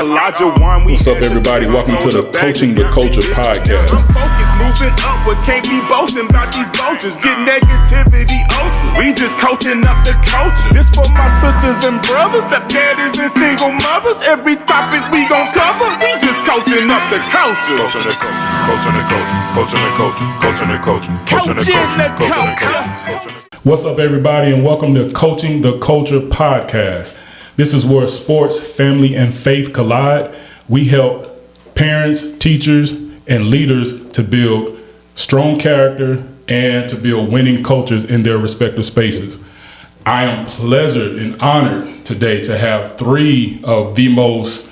What's up, everybody? Welcome to the Coaching the Culture podcast. Moving upward, can't be boasting about these vultures. Get negativity ocean. We just coaching up the culture. This for my sisters and brothers, stepdaddies and single mothers. Every topic we gon' cover, we just coaching up the culture. Coaching the culture, coaching the culture, coaching the culture, coaching the culture, coaching the culture, coaching the culture. What's up, everybody, and welcome to Coaching the Culture podcast. This is where sports, family, and faith collide. We help parents, teachers, and leaders to build strong character and to build winning cultures in their respective spaces. I am pleasured and honored today to have three of the most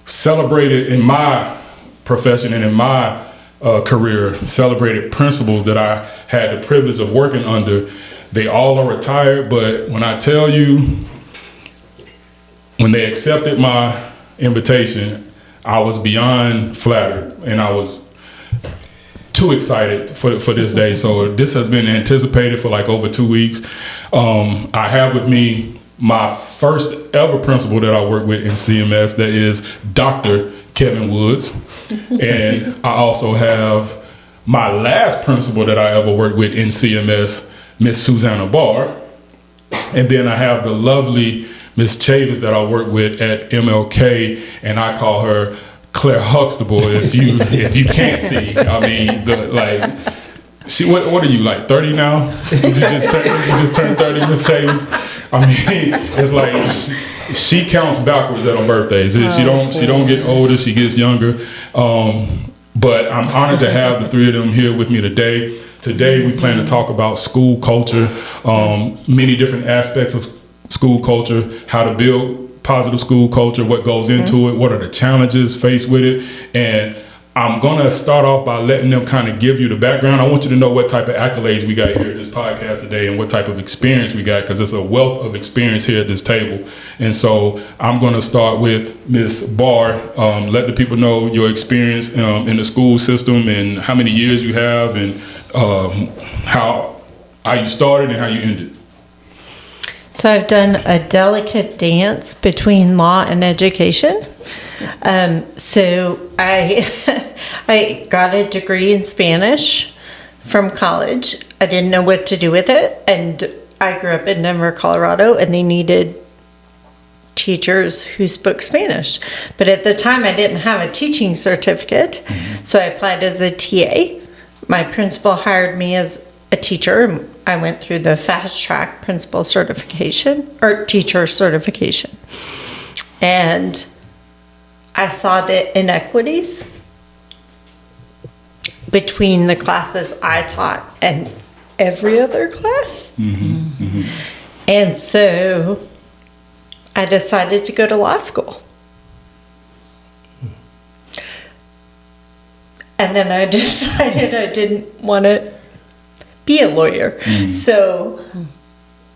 celebrated in my profession and in my career, celebrated principals that I had the privilege of working under. They all are retired, but when I tell you, when they accepted my invitation, I was beyond flattered, and I was too excited for this day. So this has been anticipated for like over 2 weeks. I have with me my first ever principal that I work with in CMS, that is Dr. Kevin Woods. And I also have my last principal that I ever worked with in CMS, Miss Susanna Barr. And then I have the lovely Miss Chavis that I work with at MLK, and I call her Claire Huxtable. If you can't see, I mean, she what are you, like 30 now? You just turned 30, Miss Chavis. I mean, it's like she counts backwards at her birthdays. She don't get older, she gets younger. But I'm honored to have the three of them here with me today. Today we plan to talk about school culture, many different aspects of school culture, how to build positive school culture, what goes into it, what are the challenges faced with it. And I'm gonna start off by letting them kind of give you the background. I want you to know what type of accolades we got here at this podcast today and what type of experience we got, because it's a wealth of experience here at this table. And so I'm gonna start with Miss Barr. Let the people know your experience in the school system and how many years you have, and how you started and how you ended. So I've done a delicate dance between law and education. So I got a degree in Spanish from college. I didn't know what to do with it, and I grew up in Denver, Colorado, and they needed teachers who spoke Spanish. But at the time, I didn't have a teaching certificate, so I applied as a TA. My principal hired me as a teacher. I went through the fast track principal certification or teacher certification. And I saw the inequities between the classes I taught and every other class. And so I decided to go to law school. And then I decided I didn't want to be a lawyer. So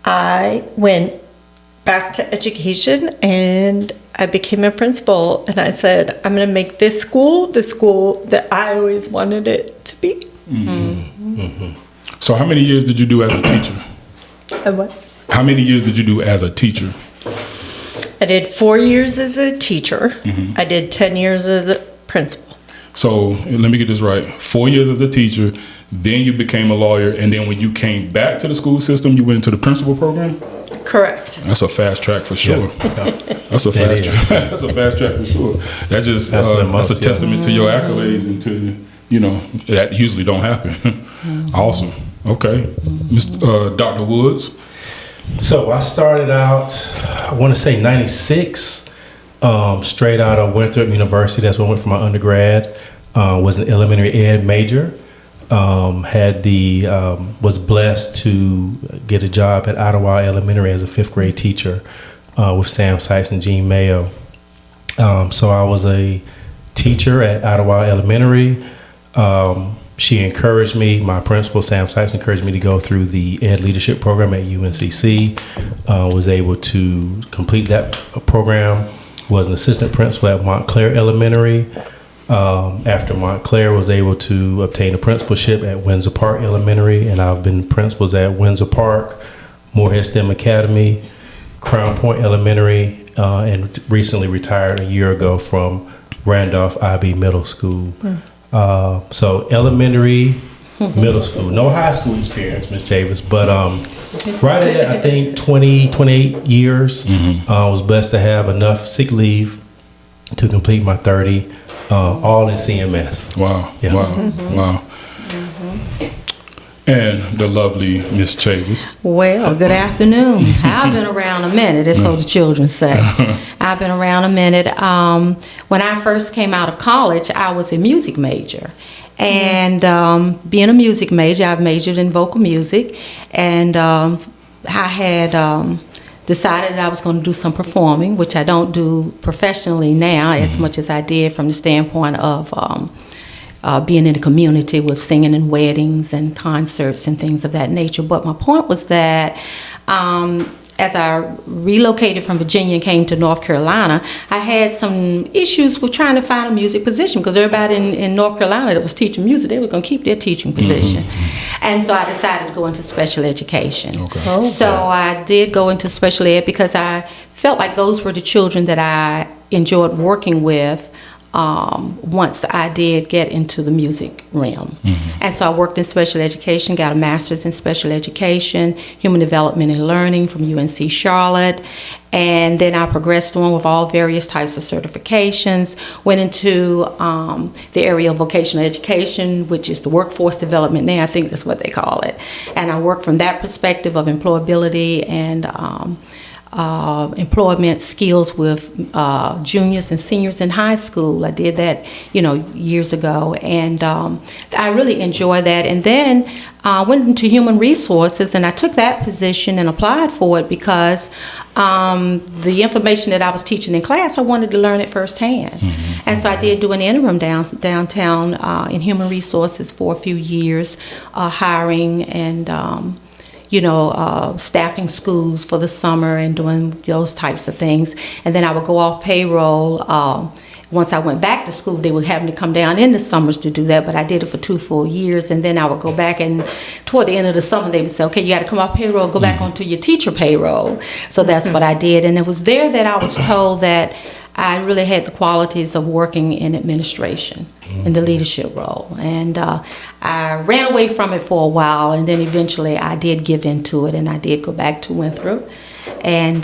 I went back to education and I became a principal, and I said, I'm going to make this school the school that I always wanted it to be. So how many years did you do as a teacher? What? How many years did you do as a teacher? I did 4 years as a teacher. I did 10 years as a principal. So let me get this right. 4 years as a teacher, then you became a lawyer, and then when you came back to the school system, you went into the principal program? Correct. That's a fast track for sure. That's a fast track. That's a fast track for sure. That's a testament to your accolades, and to, that usually don't happen. Awesome. Okay. Dr. Woods. So I started out, I want to say 96, straight out of Winthrop University. That's where I went for my undergrad. Was an elementary ed major. Was blessed to get a job at Ottawa Elementary as a 5th grade teacher with Sam Sykes and Jean Mayo. So I was a teacher at Ottawa Elementary. She encouraged me, my principal, Sam Sykes, encouraged me to go through the Ed Leadership Program at UNCC. Was able to complete that program. Was an assistant principal at Montclair Elementary. After Montclair, was able to obtain a principalship at Windsor Park Elementary, and I've been principals at Windsor Park, Moorhead STEM Academy, Crown Point Elementary, and recently retired a year ago from Randolph IB Middle School. So elementary, middle school, no high school experience, Ms. Chavis, but right at, I think, 28 years, was blessed to have enough sick leave to complete my 30, all in CMS. Wow. Yeah. Wow. And the lovely Miss Chavis. Well, good afternoon. I've been around a minute, that's so the children say. I've been around a minute. When I first came out of college, I was a music major. And being a music major, I've majored in vocal music. And I had decided I was going to do some performing, which I don't do professionally now as much as I did from the standpoint of being in the community with singing and weddings and concerts and things of that nature. But my point was that as I relocated from Virginia and came to North Carolina, I had some issues with trying to find a music position because everybody in North Carolina that was teaching music, they were going to keep their teaching position. And so I decided to go into special education. Okay. So I did go into special ed because I felt like those were the children that I enjoyed working with once I did get into the music realm. And so I worked in special education, got a master's in special education, human development and learning from UNC Charlotte. And then I progressed on with all various types of certifications, went into the area of vocational education, which is the workforce development now, I think that's what they call it. And I worked from that perspective of employability and employment skills with juniors and seniors in high school. I did that, years ago, and I really enjoy that. And then I went into human resources, and I took that position and applied for it because the information that I was teaching in class, I wanted to learn it firsthand. And so I did do an interim downtown in human resources for a few years, hiring and staffing schools for the summer and doing those types of things. And then I would go off payroll. Once I went back to school, they would have me come down in the summers to do that, but I did it for 2 full years. And then I would go back, and toward the end of the summer, they would say, okay, you got to come off payroll, go back onto your teacher payroll. So that's what I did. And it was there that I was told that I really had the qualities of working in administration, in the leadership role. And I ran away from it for a while, and then eventually I did give into it, and I did go back to Winthrop and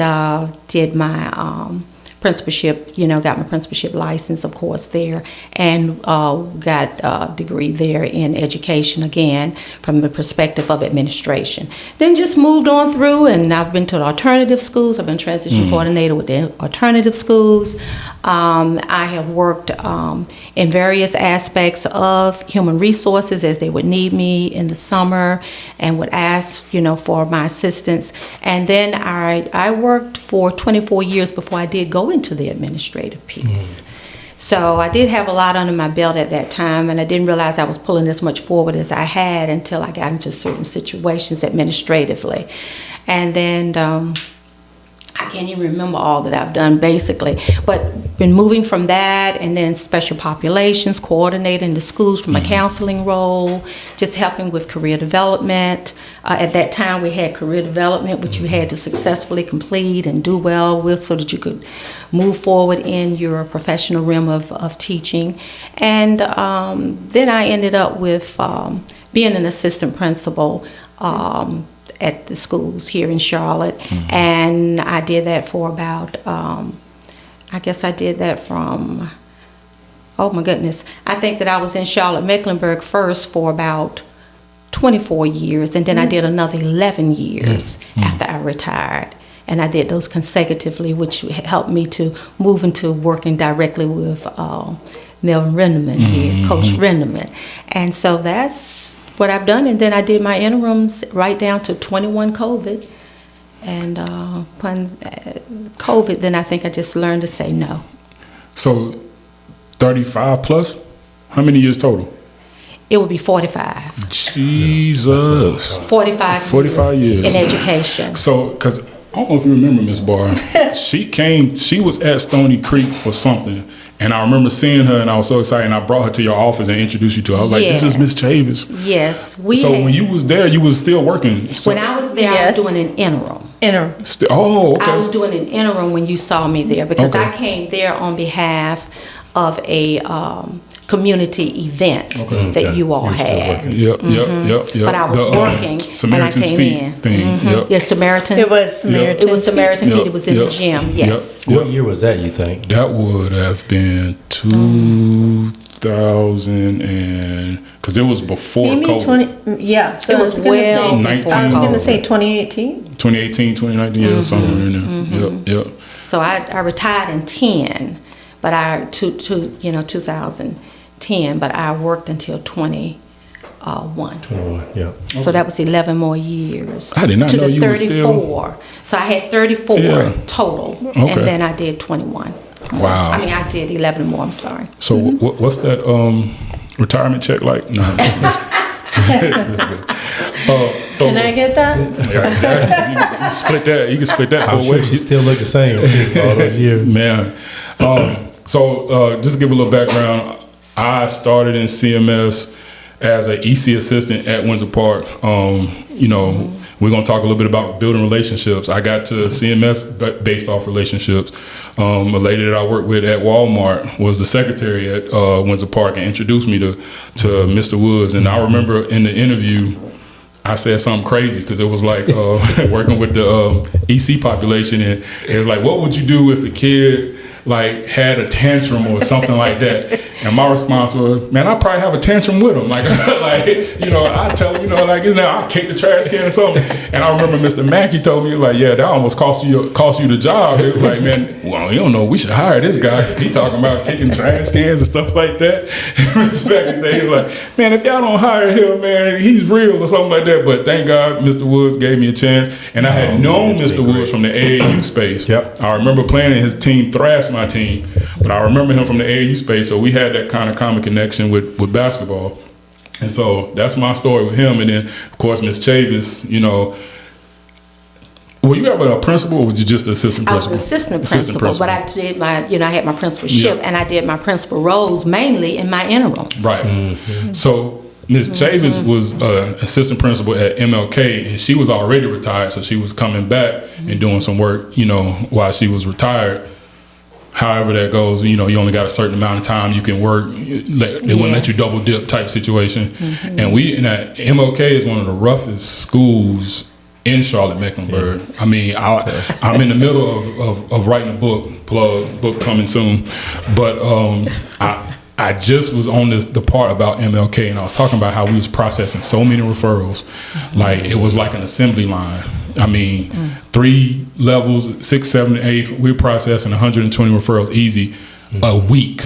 did my principalship, got my principalship license, of course, there, and got a degree there in education, again, from the perspective of administration. Then just moved on through, and I've been to the alternative schools. I've been transition coordinator with the alternative schools. I have worked in various aspects of human resources as they would need me in the summer and would ask, for my assistance. And then I worked for 24 years before I did go into the administrative piece. So I did have a lot under my belt at that time, and I didn't realize I was pulling as much forward as I had until I got into certain situations administratively. And then I can't even remember all that I've done, basically, but been moving from that, and then special populations, coordinating the schools from a counseling role, just helping with career development. At that time, we had career development, which you had to successfully complete and do well with so that you could move forward in your professional realm of teaching. And then I ended up with being an assistant principal at the schools here in Charlotte. And I did that for about, I guess I did that from, oh my goodness, I think that I was in Charlotte, Mecklenburg first for about 24 years, and then I did another 11 years after I retired. And I did those consecutively, which helped me to move into working directly with Melvin Renderman here, Coach Renderman. And so that's what I've done. And then I did my interims right down to 21 COVID. And upon COVID, then I think I just learned to say no. So 35 plus? How many years total? It would be 45. Jesus. 45 years in education. So, because I don't know if you remember Miss Barr, she was at Stony Creek for something. And I remember seeing her, and I was so excited, and I brought her to your office and introduced you to her. I was like, this is Miss Chavis. Yes. So when you was there, you was still working. So, when I was there, I was doing an interim. Interim. Oh, okay. I was doing an interim when you saw me there because Okay. I came there on behalf of a community event that Okay. you all You're still had. working. Yep. But I was working Samaritan's when I came Feet in. thing. Yep. Yes, Samaritan. It was Samaritan. It was Samaritan Yep. Feet. It was in the Yep. gym. Yep. Yes. Yep. What year was that, you think? That would have been 2000 and because it was before Maybe COVID. yeah. So It I was gonna well say, before I was going to COVID. say 2018. 2018, 2019, yeah, somewhere in there. Yep. So I retired in 10, but I 2010, but I worked until 21. 21, yeah. So that was 11 more years. I did not to know the you were still- 34. So I had 34 Yeah. total, Okay. and then I did 21. Wow. I mean, I did 11 more. I'm sorry. So what's that retirement check like? No. I'm just kidding. So, Can I get that? Yeah, exactly. You can split that. You can split that I'm for sure away. she still looked the same too, all those years. Man. So just to give a little background, I started in CMS as an EC assistant at Windsor Park. We're going to talk a little bit about building relationships. I got to CMS based off relationships. A lady that I worked with at Walmart was the secretary at Windsor Park and introduced me to Mr. Woods. And I remember in the interview, I said something crazy because it was like working with the EC population, and it was like, what would you do if a kid like had a tantrum or something like that? And my response was, man, I'd probably have a tantrum with him. Like, I tell him, I'll kick the trash can or something. And I remember Mr. Mackey told me, like, yeah, that almost cost you the job. It was like, man, well, you don't know, we should hire this guy. He talking about kicking trash cans and stuff like that. And Mr. Mackey said, he's like, man, if y'all don't hire him, man, he's real or something like that. But thank God Mr. Woods gave me a chance. And I had known Mr. Woods from the AAU space. Yep. I remember playing in his team, thrashed my team, but I remember him from the AAU space, so we had that kind of common connection with basketball. And so that's my story with him. And then, of course, Ms. Chavis, were you ever a principal or was you just an assistant I was principal? assistant principal, but I did I had my principalship, Yeah. and I did my principal roles mainly in my interims. Right. So Ms. Chavis was assistant principal at MLK, and she was already retired, so she was coming back and doing some work, while she was retired. However that goes, you only got a certain amount of time you can work. They wouldn't let you double dip type situation. And MLK is one of the roughest schools in Charlotte Mecklenburg. I mean, I'm in the middle of writing a book coming soon, but I just was on the part about MLK, and I was talking about how we was processing so many referrals, like it was like an assembly line. I mean, 3 levels, 6, 7, 8. We're processing 120 referrals easy a week.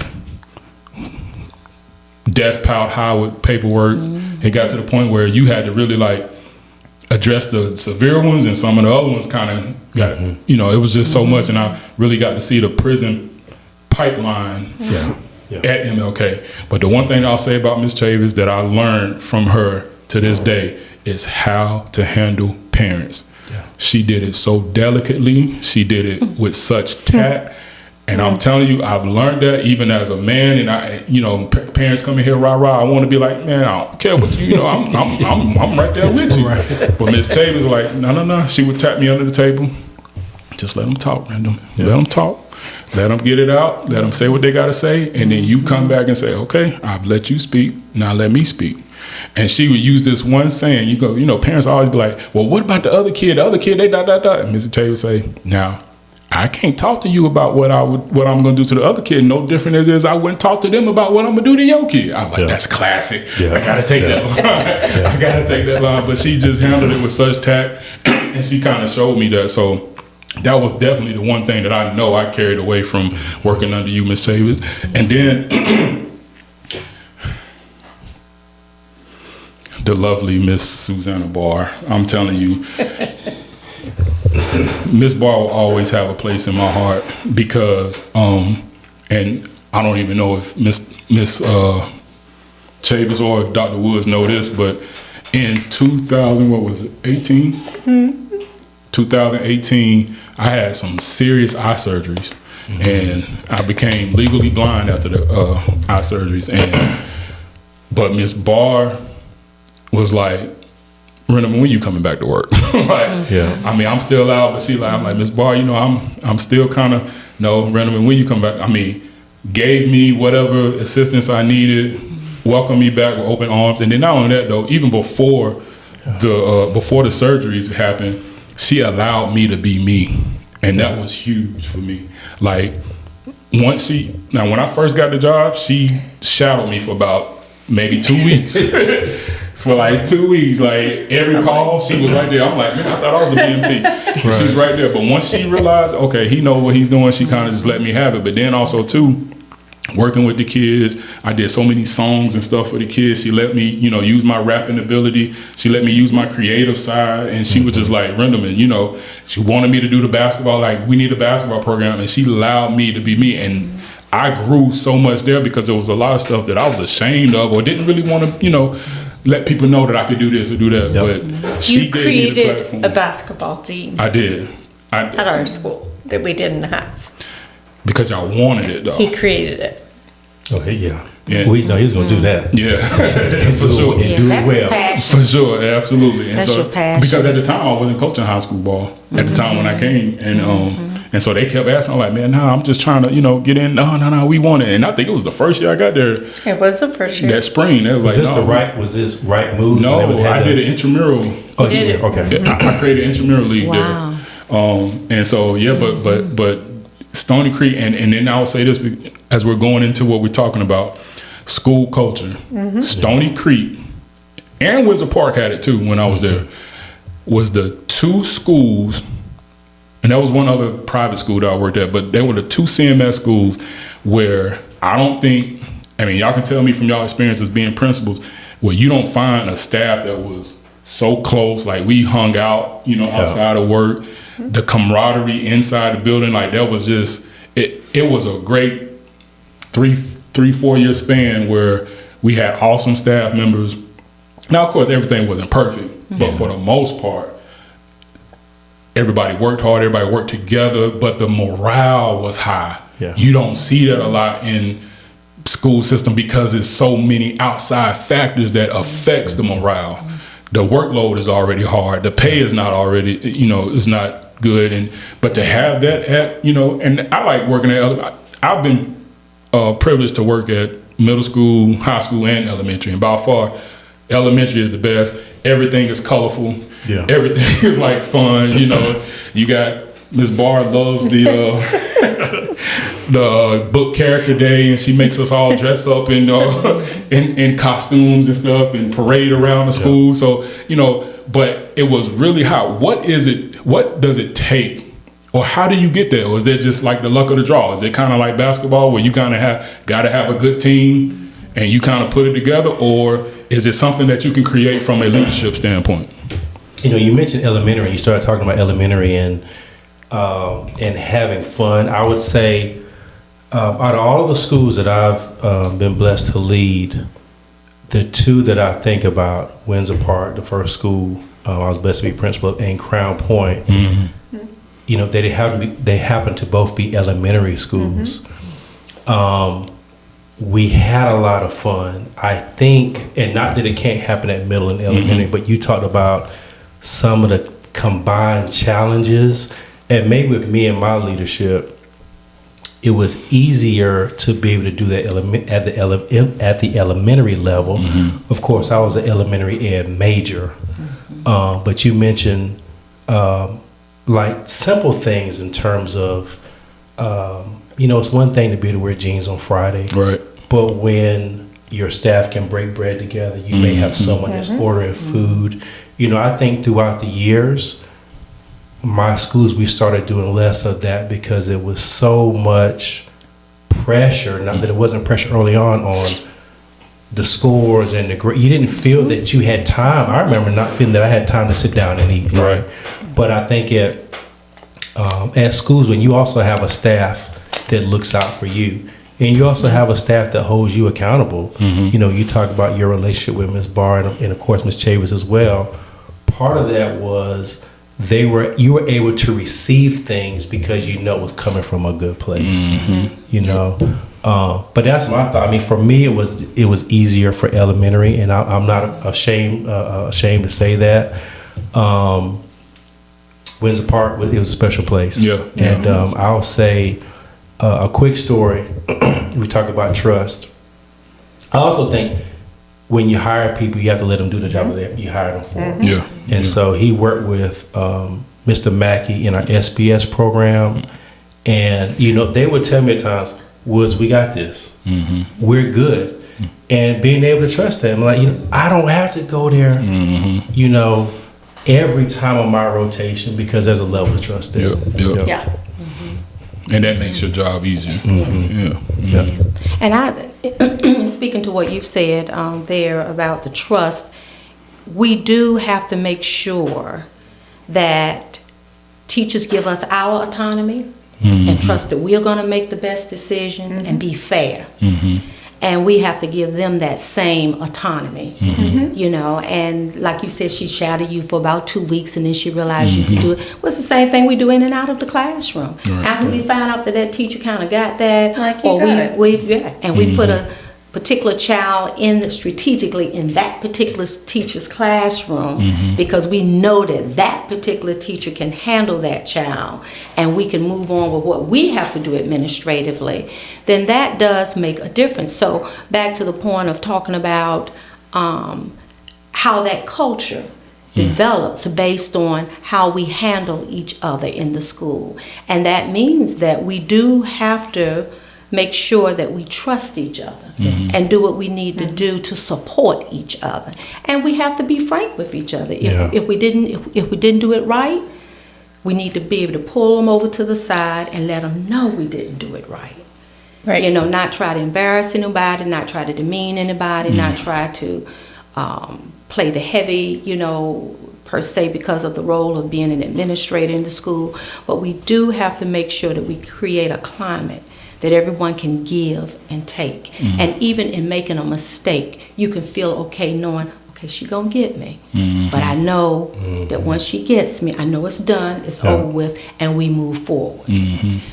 Desk piled high with paperwork. It got to the point where you had to really address the severe ones, and some of the other ones kind of got, it was just so much, and I really got to see the prison pipeline at MLK. But the one thing I'll say about Ms. Chavis that I learned from her to this day is how to handle parents. She did it so delicately. She did it with such tact. And I'm telling you, I've learned that even as a man, and parents come in here, rah, rah, I want to be like, man, I don't care what I'm right there with you. But Ms. Chavis was like, no. She would tap me under the table. Just let them talk, random. Let them talk. Let them get it out. Let them say what they got to say. And then you come back and say, okay, I've let you speak. Now let me speak. And she would use this one saying, parents always be like, well, what about the other kid? The other kid, they ... And Mr. J would say, now, I can't talk to you about what I'm going to do to the other kid. No different as is I wouldn't talk to them about what I'm going to do to your kid. I'm like, that's classic. I got to take that line. I got to take that line. But she just handled it with such tact, and she kind of showed me that. So that was definitely the one thing that I know I carried away from working under you, Ms. Chavis. And then the lovely Miss Susanna Barr. I'm telling you, Miss Barr will always have a place in my heart because, and I don't even know if Miss Chavis or Dr. Woods know this, but in 2018, I had some serious eye surgeries, and I became legally blind after the eye surgeries. But Miss Barr was like, Renna, when you coming back to work? Like, Yeah. I mean, I'm still out, but I'm like, Miss Barr, you know, I'm still kind of, no, Renna, when you come back? I mean, gave me whatever assistance I needed, welcomed me back with open arms. And then not only that though, even before the surgeries happened, she allowed me to be me. And that was huge for me. Like, when I first got the job, she shadowed me for about maybe 2 weeks. For like 2 weeks, like every call, she was right there. I'm like, man, I thought I was the BMT. She's right there. But once she realized, okay, he knows what he's doing, she kind of just let me have it. But then also too, working with the kids, I did so many songs and stuff for the kids. She let me, you know, use my rapping ability. She let me use my creative side. And she was just like, Renderman, you know, she wanted me to do the basketball. Like, we need a basketball program. And she allowed me to be me. And I grew so much there because there was a lot of stuff that I was ashamed of or didn't really want to, you know, let people know that I could do this or do that. But she You gave me the created platform. a basketball team I did. at our school that we didn't have. Because y'all wanted it though. He created it. Okay, yeah. Yeah. We know he was gonna do that. Yeah, for sure. And do it That's his well. passion. For sure, absolutely. And That's so, your passion. because at the time I wasn't coaching high school ball at the time when I came, and so they kept asking, I'm like, man, nah, I'm just trying to, you know, get in. No, we want it. And I think it was the first year I got there. It was the first year. That spring, that was Was like, this no, was this right move? No, when they had I the- did an intramural. Oh, You did it. okay. I created an intramural league Wow. there. And so yeah, but Stony Creek, and then I'll say this as we're going into what we're talking about, school culture. Stony Creek and Windsor Park had it too when I was there. Was the two schools, and that was one other private school that I worked at, but they were the two CMS schools where I don't think, I mean, y'all can tell me from y'all experience as being principals, where you don't find a staff that was so close, like we hung out, you know, outside of work, the camaraderie inside the building, like that was just, it was a great 3-4 year span where we had awesome staff members. Now, of course, everything wasn't perfect, but for the most part, everybody worked hard, everybody worked together, but the morale was high. Yeah. You don't see that a lot in school system because it's so many outside factors that affects the morale. The workload is already hard. The pay is not already, you know, is not good. But to have that at, you know, and I like working at, I've been privileged to work at middle school, high school, and elementary. And by far, elementary is the best. Everything is colorful. Yeah. Everything is like fun. You know, you got Miss Barr loves the book character day, and she makes us all dress up in costumes and stuff and parade around the school. So, you know, but it was really hot. What is it? What does it take? Or how do you get there? Or is that just like the luck of the draw? Is it kind of like basketball where you kind of got to have a good team and you kind of put it together? Or is it something that you can create from a leadership standpoint? You know, you mentioned elementary. You started talking about elementary and having fun. I would say out of all of the schools that I've been blessed to lead, the two that I think about, Windsor Park, the first school I was blessed to be principal, and Crown Point, you know, they happen to both be elementary schools. We had a lot of fun. I think, and not that it can't happen at middle and elementary, but you talked about some of the combined challenges, and maybe with me and my leadership, it was easier to be able to do that at the elementary level. Of course, I was an elementary ed major, but you mentioned like simple things in terms of, you know, it's one thing to be able to wear jeans on Friday, Right. but when your staff can break bread together, you may have someone that's ordering food. You know, I think throughout the years, my schools, we started doing less of that because it was so much pressure. Not that it wasn't pressure early on the scores and the grade. You didn't feel that you had time. I remember not feeling that I had time to sit down and eat. Right. But I think at schools, when you also have a staff that looks out for you, and you also have a staff that holds you accountable. You know, you talk about your relationship with Ms. Barr and of course Ms. Chavez as well. Part of that was you were able to receive things because you know it was coming from a good place. You know, But that's my thought. I mean, for me, it was easier for elementary, and I'm not ashamed to say that. Windsor Park, it was a special place. Yeah. And I'll say a quick story. We talk about trust. I also think when you hire people, you have to let them do the job that you hired them for. Yeah. And so he worked with Mr. Mackey in our SBS program. And, they would tell me at times, Woods, we got this. We're good. And being able to trust them, like, I don't have to go there, every time on my rotation because there's a level of trust there. Yep. Yeah. And that makes your job easier. Yeah. And speaking to what you've said there about the trust, we do have to make sure that teachers give us our autonomy and trust that we're going to make the best decision and be fair. And we have to give them that same autonomy, and like you said, she shadowed you for about 2 weeks and then she realized you could do it. Well, it's the same thing we do in and out of the classroom. After we found out that teacher kind of got that, Like you got it. we put a particular child strategically in that particular teacher's classroom because we know that particular teacher can handle that child and we can move on with what we have to do administratively, then that does make a difference. So back to the point of talking about how that culture develops based on how we handle each other in the school. And that means that we do have to make sure that we trust each other and do what we need to do to support each other. And we have to be frank with each other. If we didn't do it right, we need to be able to pull them over to the side and let them know we didn't do it right. Right. Not try to embarrass anybody, not try to demean anybody, not try to play the heavy, per se because of the role of being an administrator in the school. But we do have to make sure that we create a climate that everyone can give and take. And even in making a mistake, you can feel okay knowing, okay, she gonna get me. But I know that once she gets me, I know it's done, it's over with, and we move forward.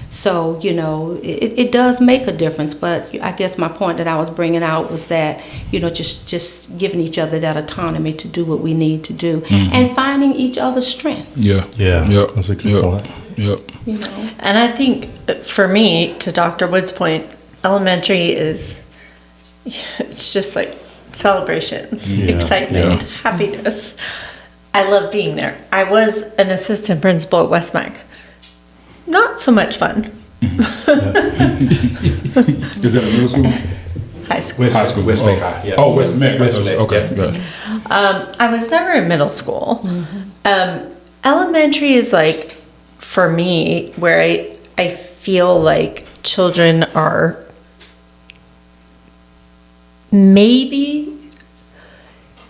So, it does make a difference, but I guess my point that I was bringing out was that, just giving each other that autonomy to do what we need to do and finding each other's strengths. Yeah. Yep. That's a good point. Yep. And I think for me, to Dr. Wood's point, elementary it's just like celebrations, excitement, happiness. I love being there. I was an assistant principal at West Mac. Not so much fun. Is that a middle school? High school. High school. West Mac High. Yeah. Oh, West Mac. West Mac, Okay. yeah. Good. I was never in middle school. Elementary is like, for me, where I feel like children are maybe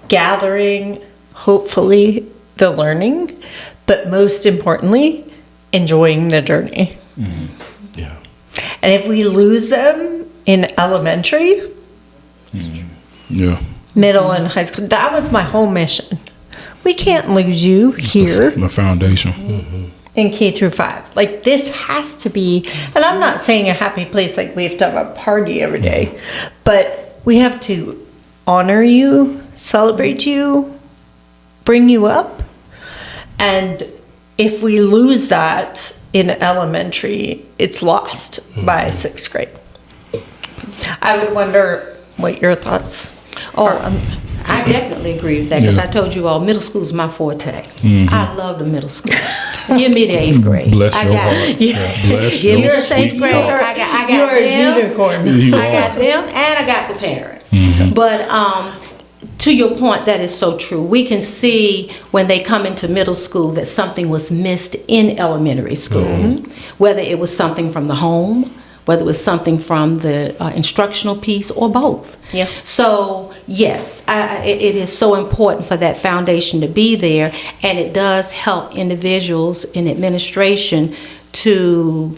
gathering, hopefully, the learning, but most importantly, enjoying the journey. Yeah. And if we lose them in elementary, Yeah. middle, and high school, that was my whole mission. We can't lose you here The foundation. in K through 5. Like, this has to be, and I'm not saying a happy place like we have to have a party every day, but we have to honor you, celebrate you, bring you up. And if we lose that in elementary, it's lost by 6th grade. I would wonder what your thoughts are on that. I definitely agree with that because I told you all, middle school is my forte. I love the middle school. Give me the 8th grade. Bless I your got heart. it. Bless Give me your the 8th sweet grade. heart. I got You are a them. unicorn. You I got are. them and I got the parents. But to your point, that is so true. We can see when they come into middle school that something was missed in elementary school, whether it was something from the home, whether it was something from the instructional piece, or both. Yeah. So yes, it is so important for that foundation to be there, and it does help individuals in administration to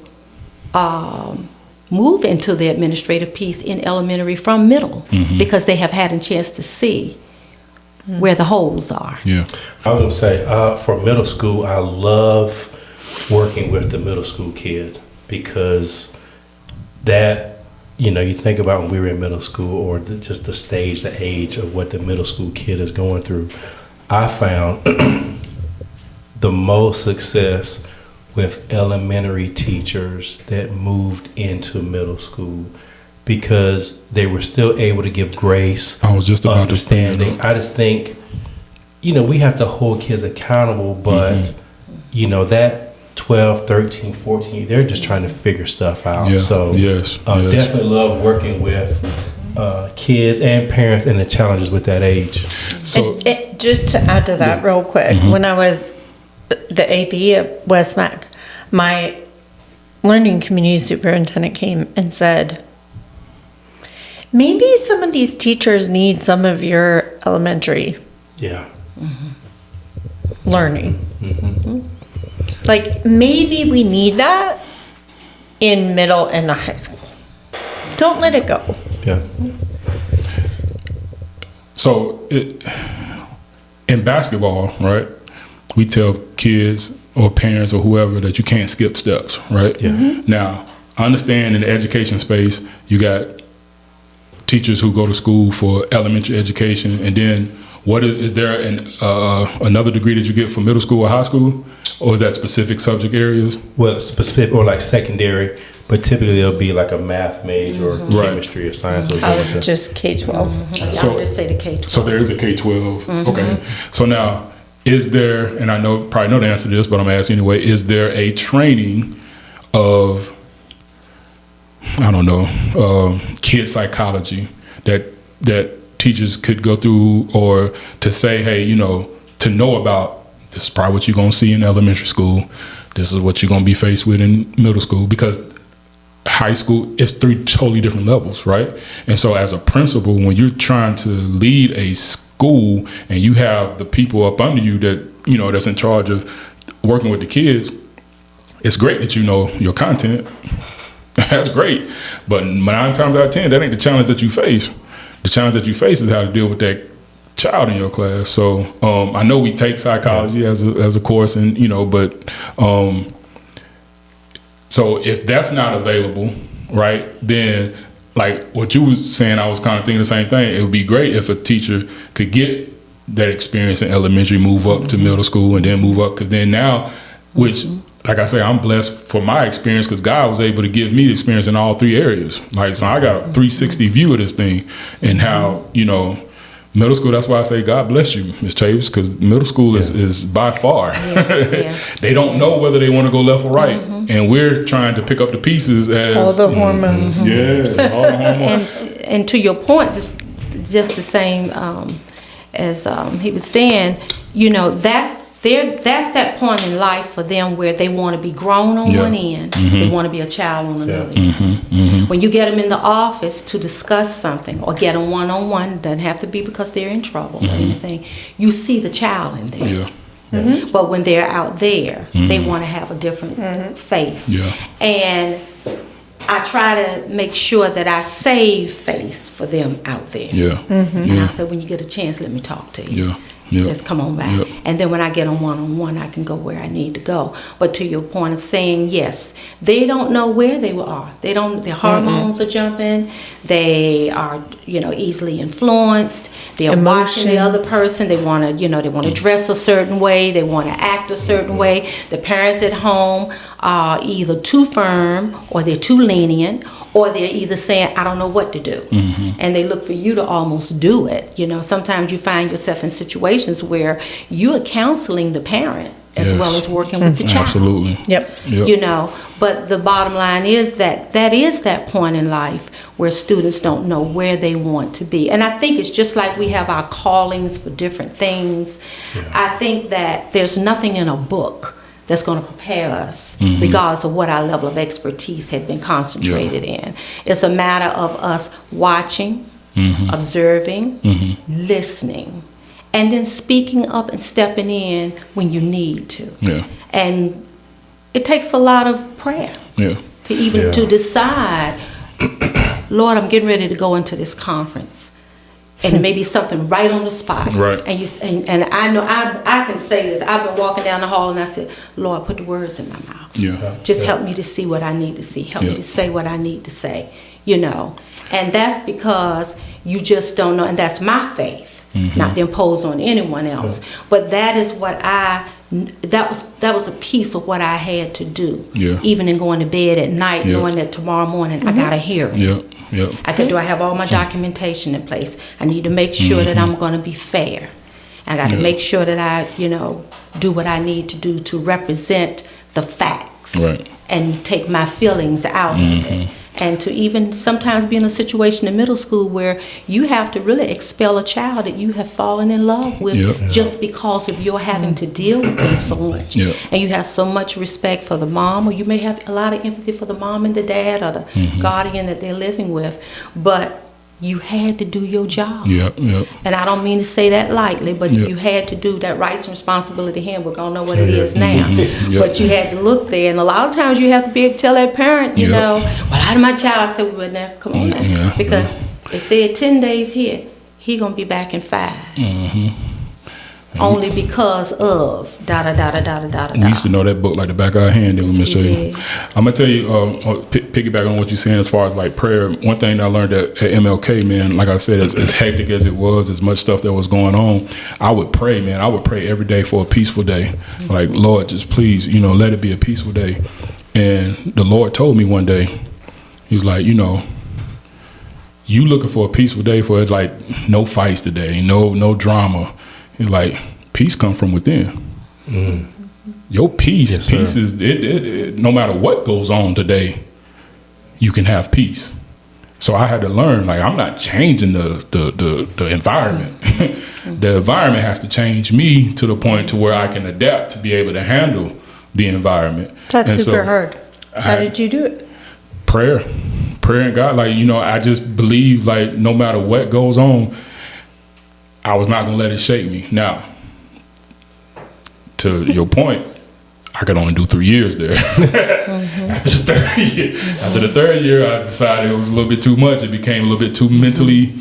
move into the administrative piece in elementary from middle because they have had a chance to see where the holes are. Yeah. I was going to say, for middle school, I love working with the middle school kid because that you think about when we were in middle school, or just the stage, the age of what the middle school kid is going through. I found the most success with elementary teachers that moved into middle school, because they were still able to give grace. I was just about understanding. I just think, we have to hold kids accountable, but, that 12, 13, 14, they're just trying to figure stuff out. Yeah. So Yes. definitely love working with kids and parents and the challenges with that age. So And just to add to that real quick, when I was the AP at West Mac, my learning community superintendent came and said, maybe some of these teachers need some of your elementary Yeah. learning. Like, maybe we need that in middle and high school. Don't let it go. Yeah. So in basketball, right, we tell kids or parents or whoever that you can't skip steps, right? Yeah. Now, I understand in the education space, you got teachers who go to school for elementary education, and then is there another degree that you get for middle school or high school, or is that specific subject areas? Well, specific or like secondary, but typically it'll be like a math major or chemistry or science. Or I was just K-12. I would just say the K-12. So there is a K-12. Okay. So now, is there, and I probably know the answer to this, but I'm asking anyway, is there a training of, I don't know, kid psychology that teachers could go through, or to say, hey, to know about, this is probably what you're going to see in elementary school, this is what you're going to be faced with in middle school, because high school is 3 totally different levels, right? And so as a principal, when you're trying to lead a school and you have the people up under you that, that's in charge of working with the kids, it's great that you know your content. That's great. But 9 times out of 10, that ain't the challenge that you face. The challenge that you face is how to deal with that child in your class. So I know we take psychology as a course, and but so if that's not available, right, then like what you was saying, I was kind of thinking the same thing. It would be great if a teacher could get that experience in elementary, move up to middle school, and then move up, because then now, which like I say, I'm blessed for my experience, because God was able to give me the experience in all 3 areas. Like, so I got a 360 view of this thing, and how, middle school, that's why I say God bless you, Ms. Chavis, because middle school is by far, they don't know whether they want to go left or right. And we're trying to pick up the pieces as All the hormones. Yes, all the hormones. And to your point, just the same as he was saying, that's that point in life for them where they want to be grown on one end, they want to be a child on another end. When you get them in the office to discuss something, or get them one-on-one, doesn't have to be because they're in trouble or anything, you see the child in them. But when they're out there, they want to have a different face. And I try to make sure that I save face for them out there. And I said, when you get a chance, let me talk to you. Let's come on back. And then when I get on one-on-one, I can go where I need to go. But to your point of saying, yes, they don't know where they are. Their hormones are jumping. They are, easily influenced. They're watching the other person. They want to, dress a certain way. They want to act a certain way. The parents at home are either too firm, or they're too lenient, or they're either saying, I don't know what to do. And they look for you to almost do it. Sometimes you find yourself in situations where you are counseling the parent as well as working with the child. Absolutely. Yep. But the bottom line is that is that point in life where students don't know where they want to be. And I think it's just like we have our callings for different things. I think that there's nothing in a book that's going to prepare us, regardless of what our level of expertise had been concentrated in. It's a matter of us watching, observing, listening, and then speaking up and stepping in when you need to. And it takes a lot of prayer to even to decide, Lord, I'm getting ready to go into this conference. And it may be something right on the spot. Right. And I know I can say this. I've been walking down the hall and I said, Lord, put the words in my mouth. Just help me to see what I need to see. Help me to say what I need to say. you know. And that's because you just don't know, and that's my faith, not to impose on anyone else. But that is what that was a piece of what I had to do. Yeah. Even in going to bed at night, Yeah. knowing that tomorrow morning I got a hearing. Yeah. I have all my documentation in place. I need to make sure that I'm going to be fair. I got to make sure that I, do what I need to do to represent the facts. Right. And take my feelings out of it. And to even sometimes be in a situation in middle school where you have to really expel a child that you have fallen in love with just because of your having to deal with them so much. Yeah. And you have so much respect for the mom, or you may have a lot of empathy for the mom and the dad or the guardian that they're living with. But you had to do your job. Yeah. And I don't mean to say that lightly, but Yeah. you had to do that rights and responsibility handbook. I don't know what it is now. Yeah. But you had to look there. And a lot of times you have to be able to tell that parent, you know, well, how did my child? I said, well, now, come on now. Yeah. Because it said 10 days here, he going to be back in 5. Only because of da-da-da-da-da-da-da. We used to know that book like the back of our hand, didn't we, Miss we J? did. I'm gonna tell you, piggyback on what you're saying as far as like prayer. One thing I learned at MLK, man, like I said, as hectic as it was, as much stuff that was going on, I would pray, man. I would pray every day for a peaceful day. Like, Lord, just please, let it be a peaceful day. And the Lord told me one day, He was like, you looking for a peaceful day for like no fights today, no drama. He's like, peace come from within. Your peace, Yes, peace sir. is it. No matter what goes on today, you can have peace. So I had to learn, like, I'm not changing the environment. The environment has to change me to the point to where I can adapt to be able to handle the environment. That's And so super hard. How I- did you do it? prayer and God, like, I just believe, like, no matter what goes on, I was not gonna let it shake me. Now, to your point, I could only do 3 years there. After the third year, I decided it was a little bit too much. It became a little bit too mentally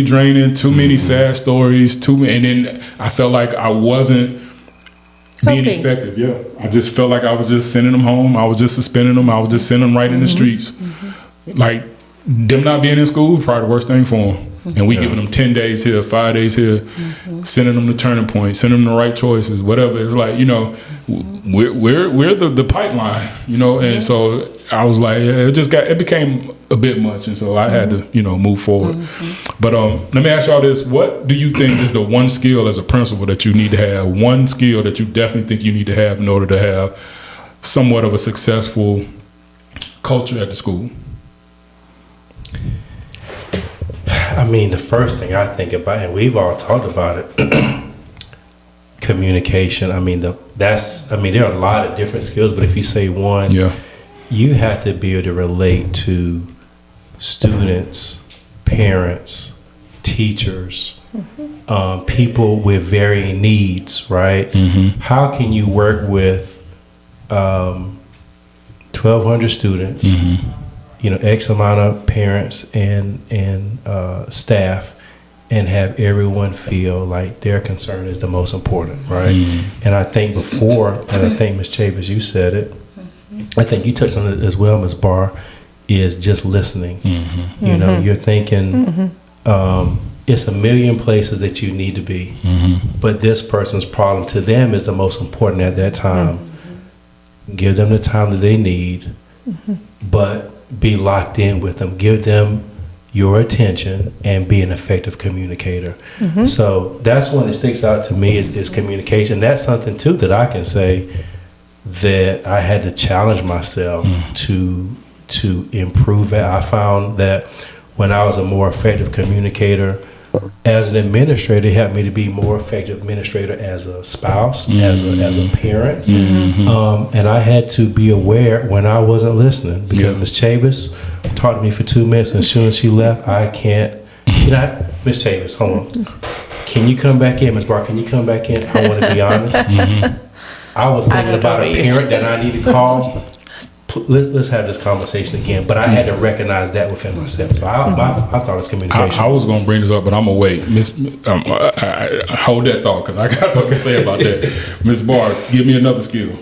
draining, too many sad stories, and then I felt like I wasn't being Helping. effective. Yeah, I just felt like I was just sending them home. I was just suspending them. I was just sending them right in the streets. Like, them not being in school was probably the worst thing for them. And we giving them 10 days here, 5 days here, sending them to Turning Point, sending them the right choices, whatever. It's like, we're the pipeline, and so I was like, it became a bit much, and so I had to, move forward. But let me ask y'all this: what do you think is the one skill as a principal that you need to have? One skill that you definitely think you need to have in order to have somewhat of a successful culture at the school? I mean, the first thing I think about, and we've all talked about it, communication. I mean, there are a lot of different skills, but if you say one, you have to be able to relate to students, parents, teachers, people with varying needs, right? How can you work with 1,200 students, X amount of parents and staff, and have everyone feel like their concern is the most important, right? And I think and I think Ms. Chavis, you said it, I think you touched on it as well, Ms. Barr, is just listening. You're thinking it's a million places that you need to be, but this person's problem to them is the most important at that time. Give them the time that they need, but be locked in with them. Give them your attention and be an effective communicator. So that's one that sticks out to me is communication. That's something too that I can say that I had to challenge myself to improve at. I found that when I was a more effective communicator as an administrator, it helped me to be more effective administrator as a spouse, as a parent. And I had to be aware when I wasn't listening, because Ms. Chavis talked to me for 2 minutes, and as soon as she left, I can't. Ms. Chavis, hold on. Can you come back in, Ms. Barr? Can you come back in? I want to be honest. I was thinking about a parent that I need to call. Let's have this conversation again. But I had to recognize that within myself. So I thought it was communication. I was going to bring this up, but I'm going to wait. Hold that thought, because I got something to say about that. Ms. Barr, give me another skill.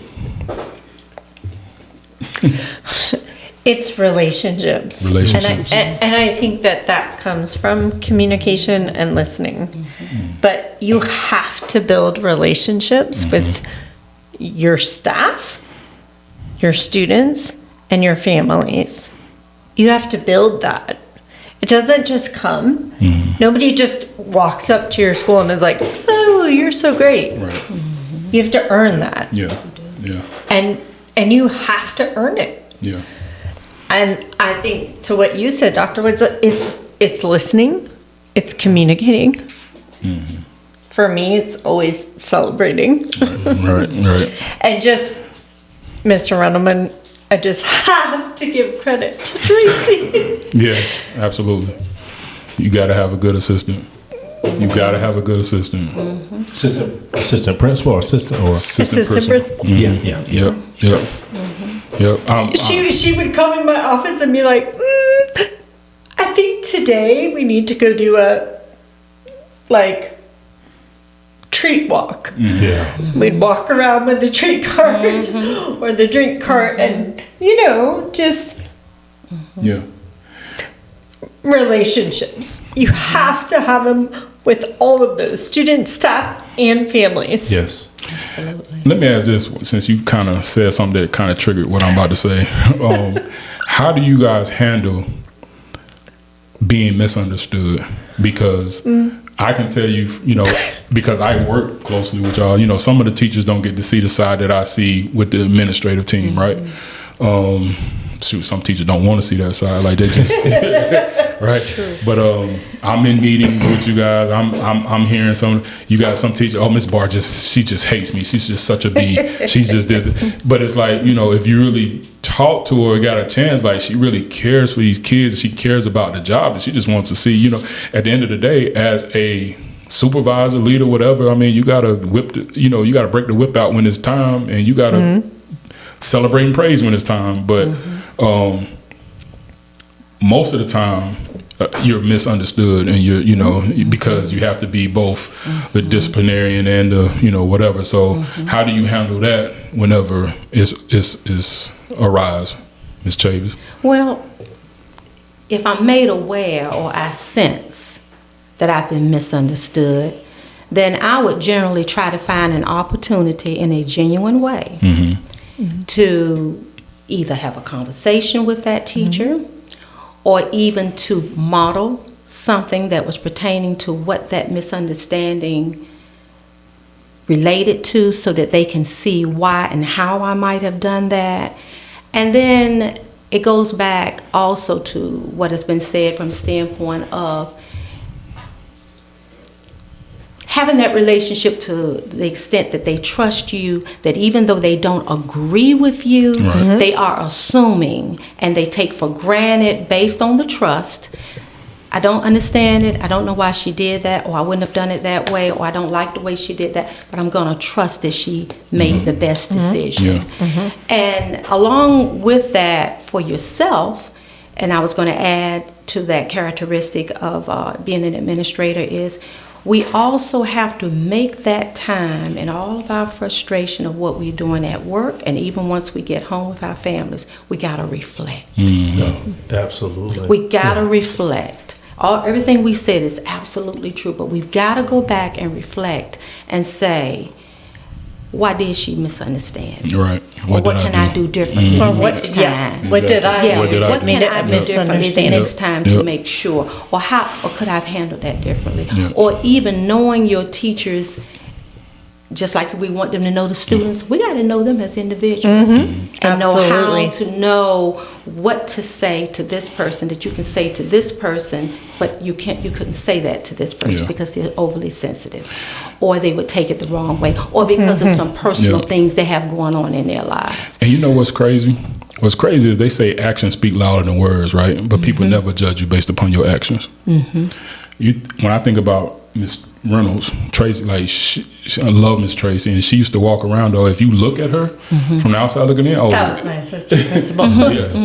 It's relationships. Relationships. And I think that comes from communication and listening. But you have to build relationships with your staff, your students, and your families. You have to build that. It doesn't just come. Nobody just walks up to your school and is like, "Oh, you're so great." Right. You have to earn that. Yeah. Yeah. And you have to earn it. Yeah. And I think to what you said, Dr. Woods, it's listening, it's communicating. For me, it's always celebrating. Right. Right. And just, Mr. Rundelman, I just have to give credit to Tracy. Yes, absolutely. You got to have a good assistant. You got to have a good assistant. Assistant principal or assistant or Assistant principal. yeah. Yep. Yep. Yep. She would come in my office and be like, I think today we need to go do a, treat walk. Yeah. We'd walk around with the treat cart or the drink cart and, just Yeah. relationships. You have to have them with all of those students, staff, and families. Yes. Absolutely. Let me ask this, since you kind of said something that kind of triggered what I'm about to say. How do you guys handle being misunderstood? Because I can tell you, because I work closely with y'all, some of the teachers don't get to see the side that I see with the administrative team, right? Some teachers don't want to see that side, like they just right. True. But I'm in meetings with you guys. I'm hearing some. You got some teacher. Oh, Miss Barr she just hates me. She's just such a bee. She just did it. But it's like, if you really talk to her, got a chance, like she really cares for these kids. She cares about the job, and she just wants to see. At the end of the day, as a supervisor, leader, whatever. I mean, you gotta you gotta break the whip out when it's time, and you gotta celebrate and praise when it's time. But most of the time you're misunderstood, and you're because you have to be both the disciplinarian and the whatever. So how do you handle that whenever is arise, Ms. Chavis? Well, if I'm made aware or I sense that I've been misunderstood, then I would generally try to find an opportunity in a genuine way to either have a conversation with that teacher or even to model something that was pertaining to what that misunderstanding related to, so that they can see why and how I might have done that. And then it goes back also to what has been said from the standpoint of having that relationship to the extent that they trust you, that even though they don't agree with you, they are assuming and they take for granted based on the trust. I don't understand it. I don't know why she did that, or I wouldn't have done it that way, or I don't like the way she did that, but I'm going to trust that she made the best decision. Yeah. And along with that for yourself, and I was going to add to that characteristic of being an administrator, is we also have to make that time in all of our frustration of what we're doing at work, and even once we get home with our families, we got to reflect. Absolutely. We got to reflect. Everything we said is absolutely true, but we've got to go back and reflect and say, why did she misunderstand? Right. What can I do differently next time? Yeah. What did I Yeah, What did I what do? can I do differently the Misunderstand. next time to Yep. make sure? Or could I have handled that differently? Yep. Or even knowing your teachers, just like we want them to know the students, we got to know them as individuals. And know Absolutely. how to know what to say to this person that you can say to this person, but you couldn't say that to this person Yeah. because they're overly sensitive, or they would take it the wrong way, or because of some personal Yeah. things they have going on in their lives. And you know what's crazy? What's crazy is they say actions speak louder than words, right? But people never judge you based upon your actions. When I think about Reynolds, Tracy, like I love Miss Tracy, and she used to walk around though. If you look at her from the outside looking in, That was my assistant principal. yes,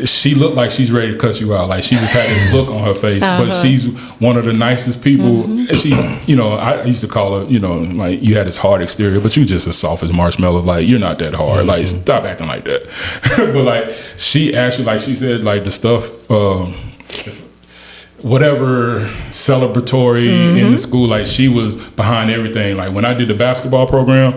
she looked like she's ready to cuss you out. Like she just had this look on her face, but she's one of the nicest people. She's, I used to call her, like you had this hard exterior, but you just as soft as marshmallows. Like you're not that hard. Like stop acting like that. But like she actually, like she said, like the stuff. Whatever celebratory in the school, like she was behind everything. Like when I did the basketball program,